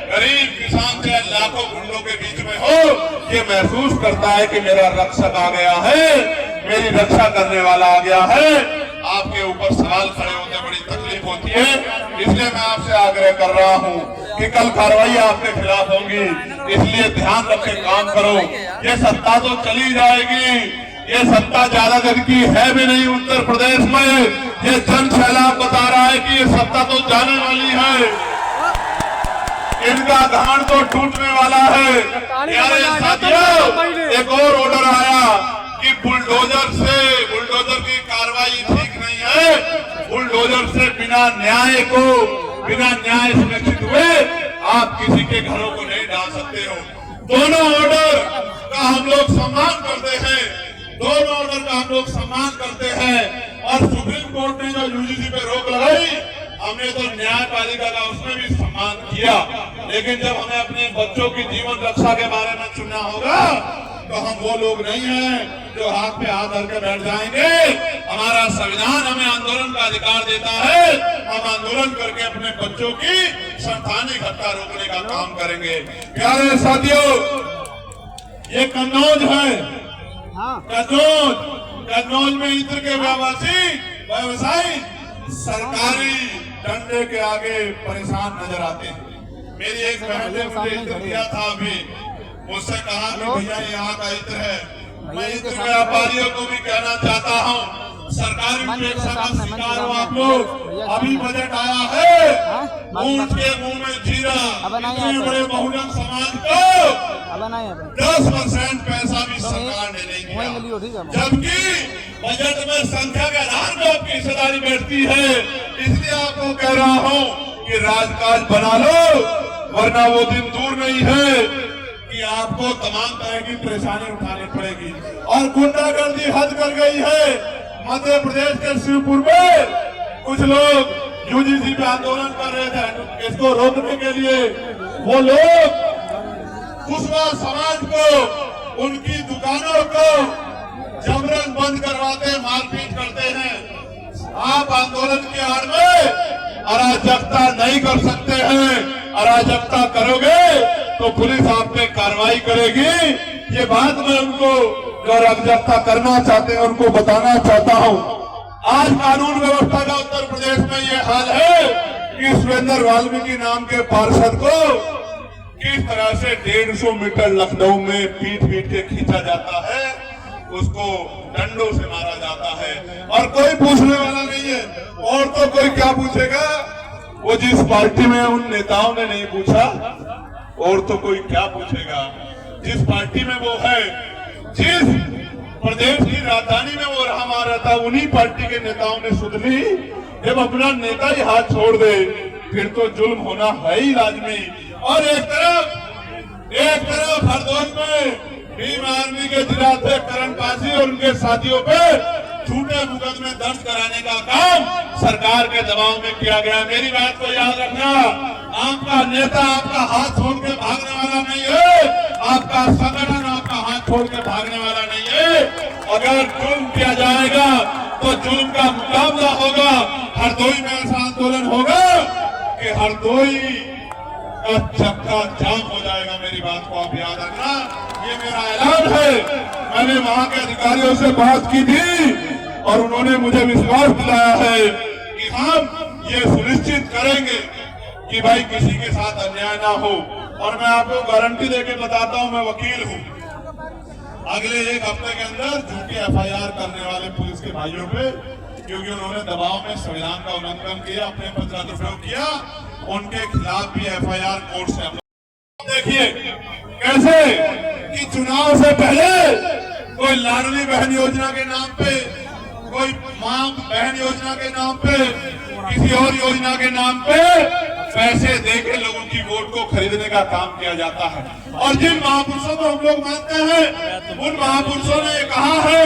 गरीब किसान से लाखों गुंडों के बीच में हो, ये महसूस करता है कि मेरा रक्षक आ गया है, मेरी रक्षा करने वाला आ गया है। आपके ऊपर सवाल खड़े होते बड़ी तकलीफ होती है, इसलिए मैं आपसे आग्रह कर रहा हूं कि कल कार्रवाई आपके खिलाफ होगी, इसलिए ध्यान रख के काम करो। ये सत्ता तो चली जाएगी, ये सत्ता ज्यादा दिन की है भी नहीं उत्तर प्रदेश में। ये जन सैलाब बता रहा है कि ये सत्ता तो जाने वाली है, इनका घाण तो टूटने वाला है। प्यारे साथियों, एक और ऑर्डर आया कि बुलडोजर की कार्रवाई ठीक नहीं है, बुलडोजर से बिना न्याय सुनिश्चित हुए आप किसी के घरों को नहीं निकाल सकते हो। दोनों ऑर्डर का हम लोग सम्मान करते हैं, दोनों ऑर्डर का हम लोग सम्मान करते हैं। और सुप्रीम कोर्ट ने जो यूजीसी पे रोक लगाई, हमने तो न्यायपालिका का उसमें भी सम्मान किया। लेकिन जब हमें अपने बच्चों की जीवन रक्षा के बारे में चुनना होगा तो हम वो लोग नहीं हैं जो हाथ पे हाथ धर के बैठ जाएंगे। हमारा संविधान हमें आंदोलन का अधिकार देता है, हम आंदोलन करके अपने बच्चों की संस्थानिक हत्या रोकने का काम करेंगे। प्यारे साथियों, ये कन्नौज है, कन्नौज में इधर के व्यवसायी सरकारी डंडे के आगे परेशान नजर आते हैं। मेरी एक बहन ने मुझे इत्र दिया था, अभी मुझसे कहा कि भैया ये यहाँ का इत्र है। मैं इत्र व्यापारियों को भी कहना चाहता हूँ, सरकारी उपेक्षा का शिकार हो आप लोग। अभी बजट आया है, ऊंट के मुंह में जीरा, इतने बड़े बहुजन समाज को 10% पैसा भी सरकार ने नहीं दिया, जबकि बजट में संख्या के आधार पर आपकी हिस्सेदारी बैठती है। इसलिए आपको कह रहा हूँ कि राजकाज बना लो, वरना वो दिन दूर नहीं है कि आपको तमाम तरह की परेशानी उठानी पड़ेगी। और गुंडागर्दी हद कर गई है। मध्य प्रदेश के शिवपुर में कुछ लोग यूजीसी पे आंदोलन कर रहे थे, इसको रोकने के लिए वो लोग कुशवाहा समाज को, उनकी दुकानों को जबरन बंद करवाते, मारपीट करते हैं। आप आंदोलन की आड़ में अराजकता नहीं कर सकते हैं। अराजकता करोगे तो पुलिस आप पे कार्रवाई करेगी। ये बात मैं उनको जो अराजकता करना चाहते हैं उनको बताना चाहता हूँ। आज कानून व्यवस्था का उत्तर प्रदेश में ये हाल है कि सुरेंद्र वाल्मीकि नाम के पार्षद को किस तरह से 150 मीटर लखनऊ में पीट के खींचा जाता है, उसको डंडों से मारा जाता है और कोई पूछने वाला नहीं है। और तो कोई क्या पूछेगा, वो जिस पार्टी में उन नेताओं ने नहीं पूछा, और तो कोई क्या पूछेगा। जिस पार्टी में वो है, जिस प्रदेश की राजधानी में वो रहा मारा था, उन्हीं पार्टी के नेताओं ने सुध ली। जब अपना नेता ही हाथ छोड़ दे फिर तो जुल्म होना है ही लाजमी। और एक तरफ हरदोई में भीम आर्मी के जिलाध्यक्ष करण पासी और उनके साथियों पे झूठे मुकदमे दर्ज कराने का काम सरकार के दबाव में किया गया। मेरी बात को याद रखना, आपका नेता आपका हाथ छोड़ के भागने वाला नहीं है, आपका संगठन आपका हाथ छोड़ के भागने वाला नहीं है। अगर जुल्म किया जाएगा तो जुल्म का मुकाबला होगा। हरदोई में ऐसा आंदोलन होगा कि हरदोई का चक्का जाम हो जाएगा। मेरी बात को आप याद रखना, ये मेरा ऐलान है। मैंने वहां के अधिकारियों से बात की थी और उन्होंने मुझे विश्वास दिलाया है कि हम ये सुनिश्चित करेंगे कि भाई किसी के साथ अन्याय ना हो। और मैं आपको गारंटी देके बताता हूं, मैं वकील हूं, अगले एक हफ्ते के अंदर झूठी एफआईआर करने वाले पुलिस के भाइयों पे, क्योंकि उन्होंने दबाव में संविधान का उल्लंघन किया, अपने पद का दुरुपयोग किया, उनके खिलाफ भी एफआईआर कोर्ट से। देखिए कैसे कि चुनाव से पहले कोई लाडली बहन योजना के नाम पे, कोई मां बहन योजना के नाम पे, किसी और योजना के नाम पे पैसे देके लोगों की वोट को खरीदने का काम किया जाता है। और जिन महापुरुषों को हम लोग मानते हैं, उन महापुरुषों ने कहा है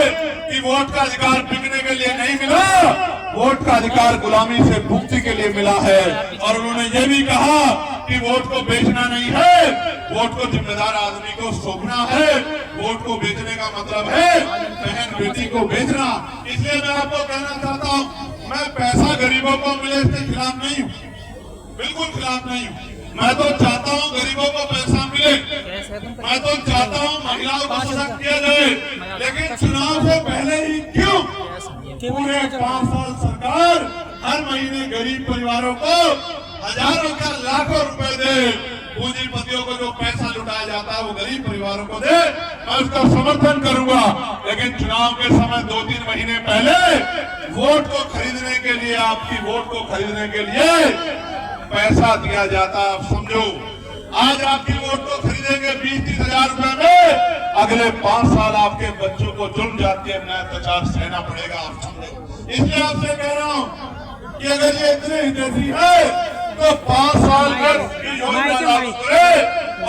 कि वोट का अधिकार बिकने के लिए नहीं मिला, वोट का अधिकार गुलामी से मुक्ति के लिए मिला है। और उन्होंने ये भी कहा कि वोट को बेचना नहीं है, वोट को जिम्मेदार आदमी को सौंपना है। वोट को बेचने का मतलब है बहन बेटी को बेचना। इसलिए मैं आपको कहना चाहता हूँ, मैं पैसा गरीबों को मिले इसके खिलाफ नहीं हूँ, बिल्कुल खिलाफ नहीं हूँ। मैं तो चाहता हूँ गरीबों को पैसा मिले, मैं तो चाहता हूँ महिलाओं को सशक्त किया जाए। लेकिन चुनाव से पहले ही क्यों पूरे 5 साल सरकार हर महीने गरीब परिवारों को हजारों का लाखों रुपए दे, पूंजीपतियों को जो पैसा लुटाया जाता है वो गरीब परिवारों को दे, मैं उसका समर्थन करूंगा। लेकिन चुनाव के समय 2-3 महीने पहले वोट को खरीदने के लिए, आपकी वोट को खरीदने के लिए पैसा दिया जाता है। आप समझो, आज आपकी वोट को खरीदेंगे 20-30 हजार रुपए में, अगले 5 साल आपके बच्चों को जुल्म जाती है अत्याचार सहना पड़ेगा। आप समझो, इसलिए आपसे कह रहा हूँ कि अगर ये इतने हितैषी है तो 5 साल की योजना लागू करे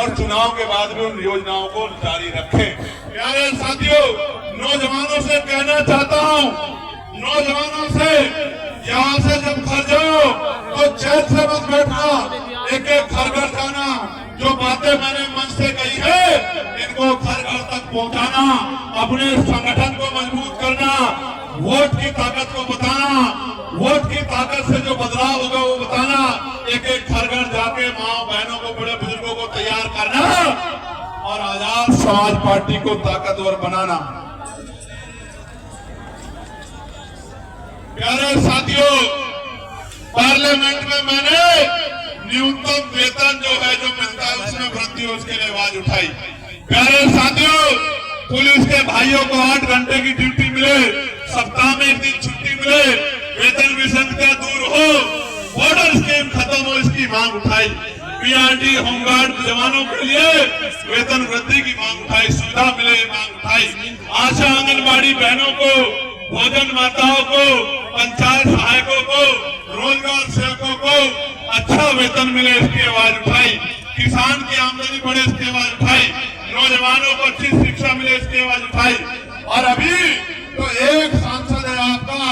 और चुनाव के बाद भी उन योजनाओं को जारी रखें। प्यारे साथियों, नौजवानों से कहना चाहता हूं, नौजवानों से यहाँ से जब घर जाओ तो चैन से मत बैठना, एक एक घर घर जाना। जो बातें मैंने मंच से कही है इनको घर घर तक पहुंचाना, अपने संगठन को मजबूत करना, वोट की ताकत को बताना, वोट की ताकत से जो बदलाव होगा वो बताना, एक एक घर घर जाके माँ बहनों को, बड़े बुजुर्गों को तैयार करना और आजाद समाज पार्टी को ताकतवर बनाना। प्यारे साथियों, पार्लियामेंट में मैंने न्यूनतम वेतन जो है जो मिलता है उसमें वृद्धि हो उसके लिए आवाज उठाई। प्यारे साथियों, पुलिस के भाइयों को 8 घंटे की ड्यूटी मिले, सप्ताह में 1 दिन छुट्टी मिले, वेतन विसंगतियां दूर हो, बॉर्डर स्कीम खत्म हो, इसकी मांग उठाई। पीआरडी होमगार्ड जवानों के लिए वेतन वृद्धि की मांग उठाई, सुविधा मिले मांग उठाई। आशा आंगनबाड़ी बहनों को, भोजन माताओं को, पंचायत सहायकों को, रोजगार सेवकों को अच्छा वेतन मिले इसकी आवाज उठाई। किसान की आमदनी बढ़े इसकी आवाज उठाई। नौजवानों को अच्छी शिक्षा मिले इसकी आवाज उठाई। और अभी तो एक सांसद है आपका,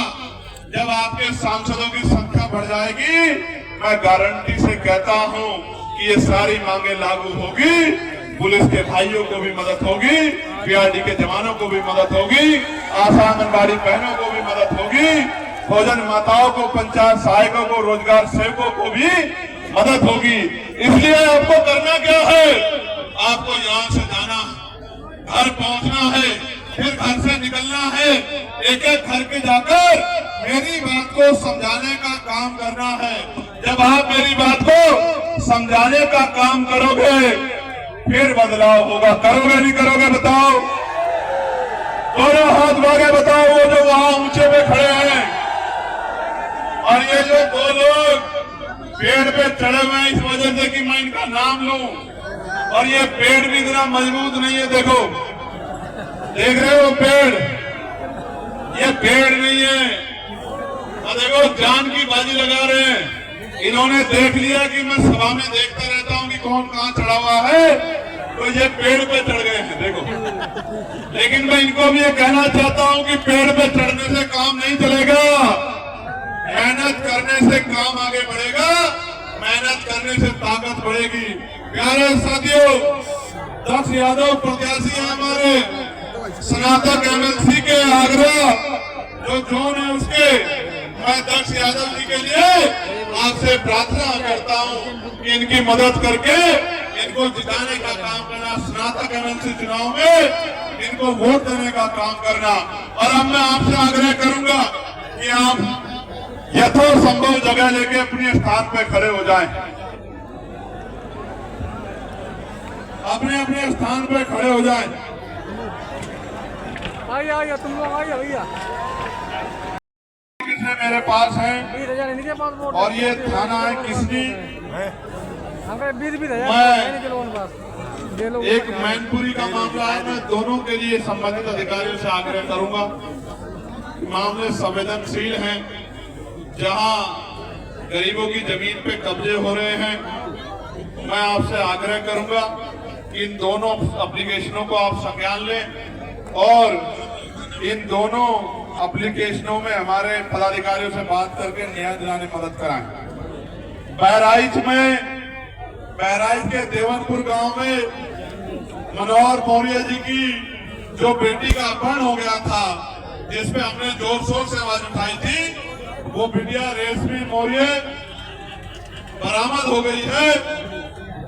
जब आपके सांसदों की संख्या बढ़ जाएगी मैं गारंटी से कहता हूं कि ये सारी मांगे लागू होगी। पुलिस के भाइयों को भी मदद होगी, पीआरडी के जवानों को भी मदद होगी, आशा आंगनबाड़ी बहनों को भी मदद होगी, भोजन माताओं को, पंचायत सहायकों को, रोजगार सेवकों को भी मदद होगी। इसलिए आपको करना क्या है, आपको यहाँ से जाना, घर पहुंचना है, फिर घर से निकलना है, एक एक घर के जाकर मेरी बात को समझाने का काम करना है। जब आप मेरी बात को समझाने का काम करोगे फिर बदलाव होगा। करोगे नहीं करोगे बताओ? दोनों हाथ मांगे बताओ, वो जो वहां ऊंचे पे खड़े हैं और ये जो 2 लोग पेड़ पे चढ़े हुए हैं इस वजह से कि मैं इनका नाम लूं, और ये पेड़ भी इतना मजबूत नहीं है। देखो, देख रहे हो पेड़, ये पेड़ नहीं है। और देखो जान की बाजी लगा रहे हैं। इन्होंने देख लिया कि मैं सभा में देखता रहता हूं कि कौन कहां चढ़ा हुआ है, तो ये पेड़ पे चढ़ गए हैं। देखो, लेकिन मैं इनको भी ये कहना चाहता हूं कि पेड़ पे चढ़ने से काम नहीं चलेगा, मेहनत करने से काम आगे बढ़ेगा, मेहनत करने से ताकत बढ़ेगी। प्यारे साथियों, दक्ष यादव प्रत्याशी है हमारे स्नातक एमएलसी के आगरा जो जोन है उसके, मैं दक्ष यादव जी के लिए आपसे प्रार्थना करता हूं कि इनकी मदद करके इनको जिताने का काम करना, स्नातक एमएलसी चुनाव में इनको वोट देने का काम करना। और अब मैं आपसे आग्रह करूंगा कि आप यथासंभव जगह लेके अपने स्थान पे खड़े हो जाएं, अपने अपने स्थान पे खड़े हो जाएं। आइए तुम लोग आइए भैया। मेरे पास है और ये थाना है किसनी, एक मैनपुरी का मामला है। मैं दोनों के लिए संबंधित अधिकारियों से आग्रह करूंगा, मामले संवेदनशील हैं, जहां गरीबों की जमीन पे कब्जे हो रहे हैं। मैं आपसे आग्रह करूंगा कि इन दोनों एप्लीकेशनों को आप संज्ञान लें और इन दोनों एप्लीकेशनों में हमारे पदाधिकारियों से बात करके न्याय दिलाने में मदद कराएं। बहराइच के देवनपुर गांव में मनोहर मौर्य जी की जो बेटी का अपहरण हो गया था, जिसपे हमने जोर शोर से आवाज उठाई थी, वो बिटिया रेशमी मौर्य बरामद हो गई है।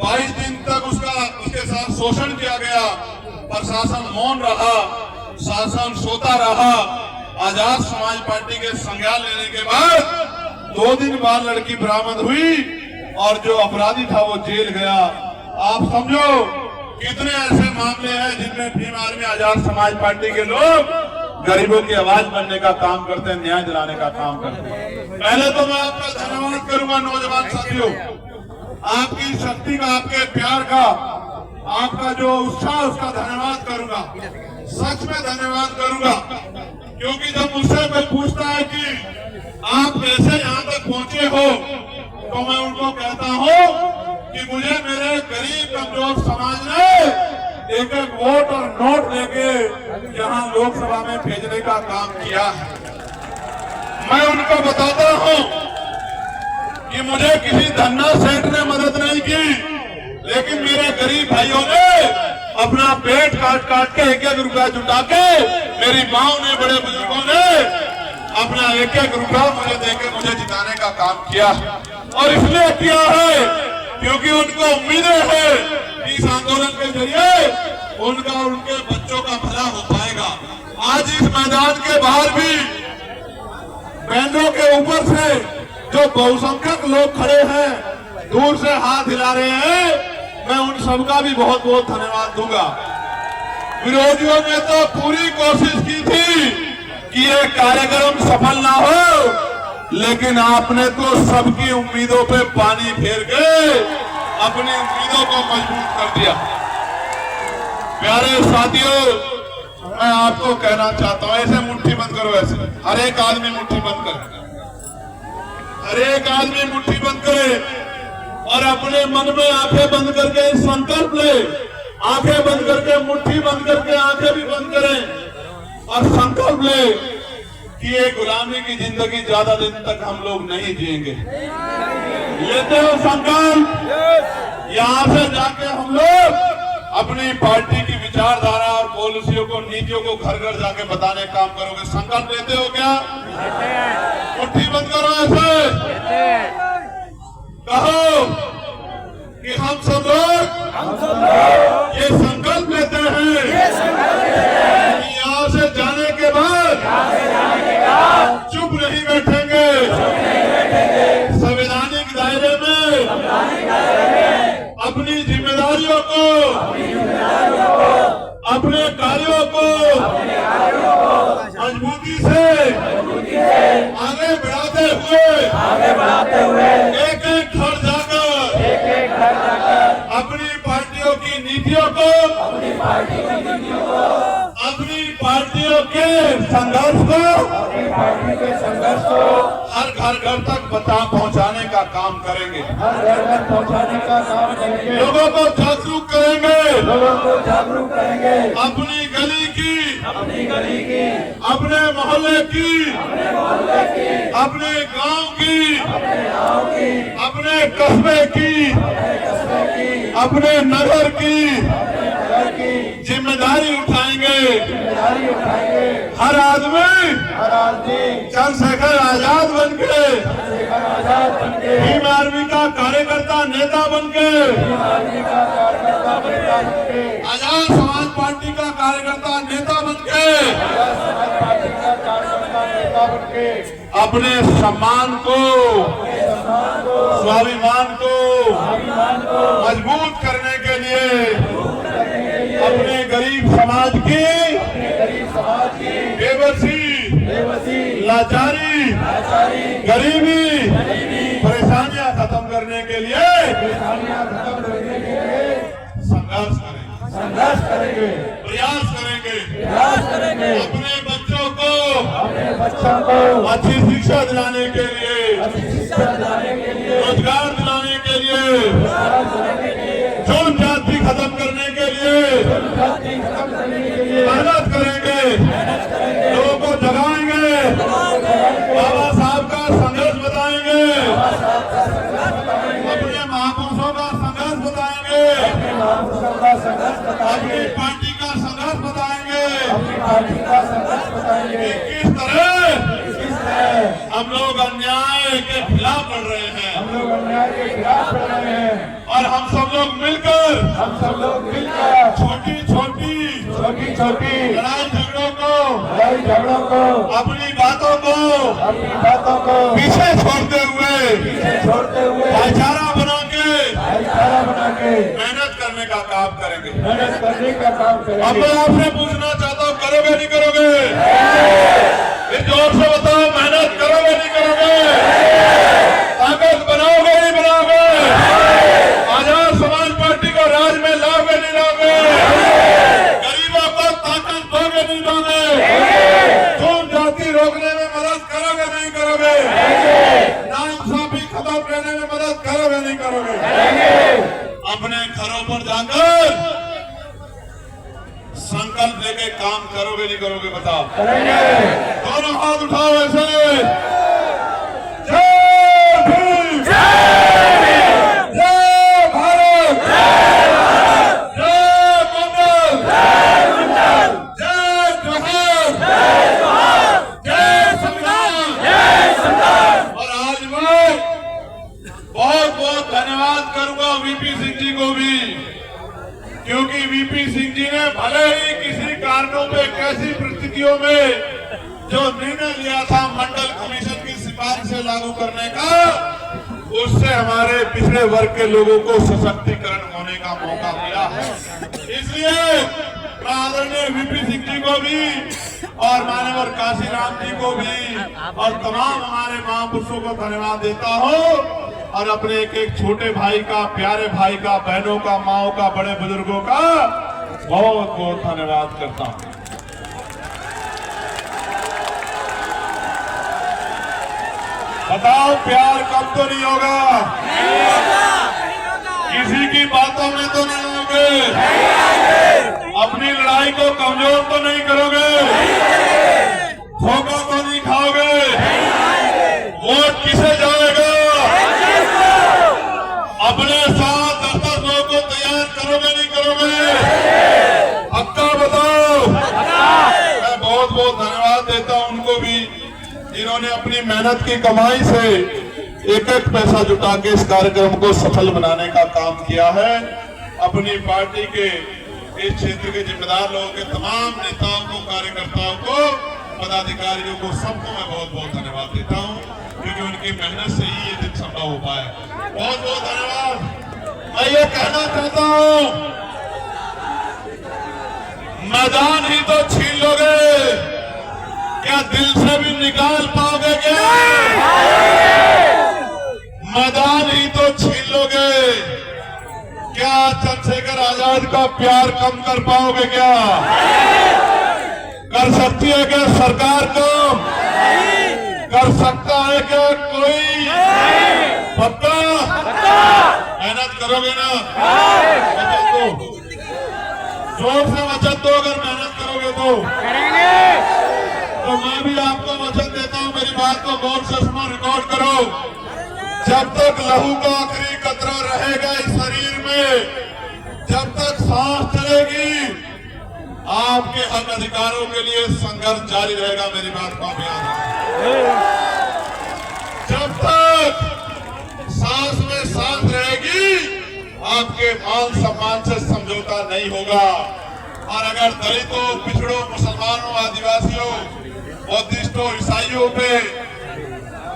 22 दिन तक उसके साथ शोषण किया गया, प्रशासन मौन रहा, शासन सोता रहा। आजाद समाज पार्टी के संज्ञान लेने के बाद 2 दिन बाद लड़की बरामद हुई और जो अपराधी था वो जेल गया। आप समझो कितने ऐसे मामले हैं जिनमें भीम आर्मी आजाद समाज पार्टी के लोग गरीबों की आवाज बनने का काम करते हैं, न्याय दिलाने का काम करते हैं। पहले तो मैं आपका धन्यवाद करूंगा नौजवान साथियों, आपकी शक्ति का, आपके प्यार का, आपका जो उत्साह, उसका धन्यवाद करूंगा, सच में धन्यवाद करूंगा। क्योंकि जब मुझसे कोई पूछता है कि आप कैसे यहाँ तक पहुंचे हो, तो मैं उनको कहता हूँ कि मुझे मेरे गरीब कमजोर एक एक वोट और नोट लेके यहाँ लोकसभा में भेजने का काम किया है। मैं उनको बताता हूँ कि मुझे किसी धन्ना सेठ ने मदद नहीं की, लेकिन मेरे गरीब भाइयों ने अपना पेट काट काट के एक एक रुपया जुटा के, मेरी माओ ने, बड़े बुजुर्गों ने अपना एक एक रुपया मुझे देके मुझे जिताने का काम किया। और इसलिए किया है क्योंकि उनको उम्मीदें हैं कि इस आंदोलन के जरिए उनका और उनके बच्चों का भला हो पाएगा। आज इस मैदान के बाहर भी बैनरों के ऊपर से जो बहुसंख्यक लोग खड़े हैं, दूर से हाथ हिला रहे हैं, मैं उन सबका भी बहुत बहुत धन्यवाद दूंगा। विरोधियों ने तो पूरी कोशिश की थी कि ये कार्यक्रम सफल ना हो, लेकिन आपने तो सबकी उम्मीदों पे पानी फेर के अपनी उम्मीदों को मजबूत कर दिया। प्यारे साथियों, मैं आपको कहना चाहता हूं, ऐसे मुट्ठी बंद करो, ऐसे हर एक आदमी मुट्ठी बंद करे, हर एक आदमी मुट्ठी बंद करे और अपने मन में आंखें बंद करके संकल्प ले, आंखें बंद करके, मुट्ठी बंद करके आंखें भी बंद करें और संकल्प ले कि ये गुलामी की जिंदगी ज्यादा दिन तक हम लोग नहीं जिएंगे। लेते हो संकल्प, यहाँ से जाके हम लोग अपनी पार्टी की विचारधारा और पॉलिसियों को, नीतियों को घर घर जाके बताने का काम करोगे। संकल्प लेते हो क्या? मुट्ठी बंद करो, ऐसे कहो कि हम सब लोग ये संकल्प लेते हैं कि यहाँ से जाने के बाद चुप नहीं बैठेंगे, संवैधानिक दायरे में अपनी जिम्मेदारियों को, अपने कार्यों को मजबूती से आगे बढ़ाते हुए एक एक घर जाकर अपनी पार्टियों की नीतियों को, अपनी पार्टियों के संघर्ष को हर घर तक पहुंचाने का काम करेंगे। लोगों को जागरूक करेंगे, अपनी गली की, अपने मोहल्ले की, अपने गांव की, अपने कस्बे की, अपने नगर की जिम्मेदारी उठाएंगे। हर आदमी चंद्रशेखर आजाद बनके, भीम आर्मी का कार्यकर्ता नेता बनके, आजाद समाज पार्टी का कार्यकर्ता नेता बनके अपने सम्मान को, स्वाभिमान को मजबूत करने के लिए अपने गरीब समाज की बेबसी, लाचारी, गरीबी, परेशानियां खत्म करने के लिए संघर्ष करेंगे, प्रयास करेंगे। अपने बच्चों को अच्छी शिक्षा दिलाने के लिए, रोजगार दिलाने के लिए, जून जाति खत्म करने के लिए मेहनत करेंगे, लोगों को जगाएंगे, बाबा साहब का संघर्ष बताएंगे, अपने महापुरुषों का संघर्ष बताएंगे, अपनी पार्टी का संघर्ष बताएंगे कि किस तरह हम लोग अन्याय के खिलाफ लड़ रहे हैं, और हम सब लोग मिलकर छोटी छोटी लड़ाई झगड़ों को, अपनी बातों को पीछे छोड़ते हुए भाईचारा बना के मेहनत करने का काम करेंगे। अब मैं आपसे पूछना चाहता हूँ, करोगे नहीं करोगे? इस जोर से बताओ, मेहनत करोगे नहीं करोगे? ताकत बनाओगे नहीं बनाओगे? आजाद समाज पार्टी को राज में लाओगे नहीं लाओगे? गरीबों को ताकत दोगे नहीं दोगे? खून जाति रोकने में मदद करोगे नहीं करोगे? नाइंसाफी खत्म करने में मदद करोगे नहीं करोगे? अपने घरों पर जाकर संकल्प लेके काम करोगे नहीं करोगे बताओ? करेंगे। दोनों हाथ उठाओ ऐसे। जय भीम, जय भारत, जय मंगल, जय जोहार, जय संविधान। और आज मैं बहुत बहुत धन्यवाद करूंगा वीपी सिंह जी को भी, क्योंकि वीपी सिंह जी ने भले ही किसी कारणों पे कैसी परिस्थितियों में जो निर्णय लिया था मंडल कमीशन की सिफारिश से लागू करने का, उससे हमारे पिछड़े वर्ग के लोगों को सशक्तिकरण होने का मौका मिला है। इसलिए मैं आदरणीय वीपी सिंह जी को भी और मान्यवर काशीराम जी को भी और तमाम हमारे महापुरुषों को धन्यवाद देता हूँ, और अपने एक एक छोटे भाई का, प्यारे भाई का, बहनों का, माओ का, बड़े बुजुर्गों का बहुत बहुत धन्यवाद करता हूँ। बताओ प्यार कब तो नहीं होगा? किसी की बातों में तो नहीं होगे? अपनी लड़ाई को कमजोर तो नहीं करोगे? धोखा तो नहीं खाओगे? वोट किसे जाएगा? अपने साथ 10-10 लोगों को तैयार करोगे नहीं करोगे? पक्का बताओ। मैं बहुत बहुत धन्यवाद देता हूं उनको भी, जिन्होंने अपनी मेहनत की कमाई से एक एक पैसा जुटा के इस कार्यक्रम को सफल बनाने का काम किया है। अपनी पार्टी के इस क्षेत्र के जिम्मेदार लोगों के तमाम नेताओं को, कार्यकर्ताओं को, पदाधिकारियों को, सबको मैं बहुत बहुत धन्यवाद देता हूं, क्योंकि उनकी मेहनत से ही ये दिन संभव हो पाया। बहुत बहुत धन्यवाद। मैं ये कहना चाहता हूं, मैदान ही तो छीन लोगे, क्या दिल से भी निकाल पाओगे? क्या मैदान ही तो छीन लोगे, क्या चंद्रशेखर आजाद का प्यार कम कर पाओगे? क्या कर सकती है क्या सरकार कम? कर सकता है क्या कोई? पक्का मेहनत करोगे ना? वचन दो, जोर से वचन दो। अगर मेहनत करोगे तो मैं भी आपको वचन देता हूं, मेरी बात को गौर से सुनो, रिकॉर्ड करो। जब तक लहू का आखिरी कतरा रहेगा इस शरीर में, जब तक सांस चलेगी, आपके हक अधिकारों के लिए संघर्ष जारी रहेगा। मेरी बात को आप याद रखें। जब तक सांस में सांस रहेगी, आपके मान सम्मान से समझौता नहीं होगा। और अगर दलितों, पिछड़ों, मुसलमानों, आदिवासियों, बौद्धिस्टों, ईसाइयों पे,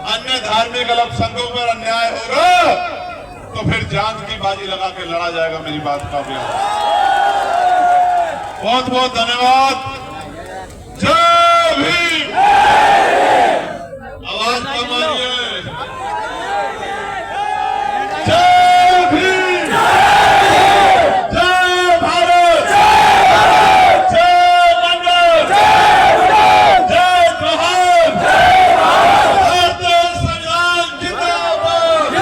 अन्य धार्मिक अल्पसंख्यकों पर अन्याय होगा, तो फिर जान की बाजी लगा के लड़ा जाएगा। मेरी बात का अभ्यास। बहुत बहुत धन्यवाद। जय भीम। आवाज कम आ रही है। जय भीम, जय भारत, जय मंगल, जय जोहार, भारतीय संविधान जिंदाबाद,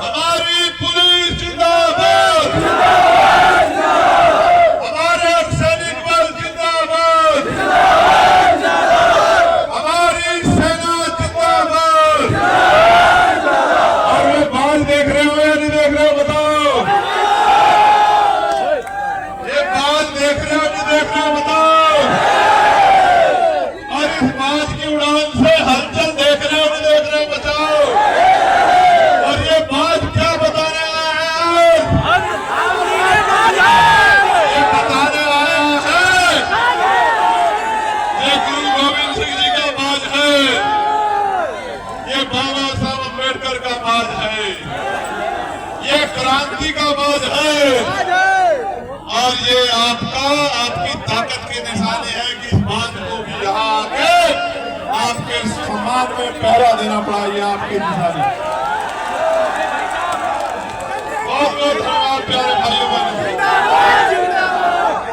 हमारी पुलिस जिंदाबाद, हमारे सैनिक बल जिंदाबाद, हमारी सेना जिंदाबाद। और ये बाल देख रहे हो या नहीं देख रहे हो बताओ? ये बाल देख रहे हो नहीं देख रहे हो बताओ? और इस बाज की उड़ान से हलचल देख रहे हो नहीं देख रहे हो बताओ? और ये बाज क्या बताने आया है? ये बताने आया है ये गुरु गोविंद सिंह जी का बाज है, ये बाबा साहब अम्बेडकर का बाज है, ये क्रांति का बाज है। और ये आपकी ताकत की निशानी है कि इस बाज को भी यहाँ आके आपके सम्मान में पहरा देना पड़ा। ये आपकी निशानी। बहुत बहुत धन्यवाद प्यारे भाइयों बहनों।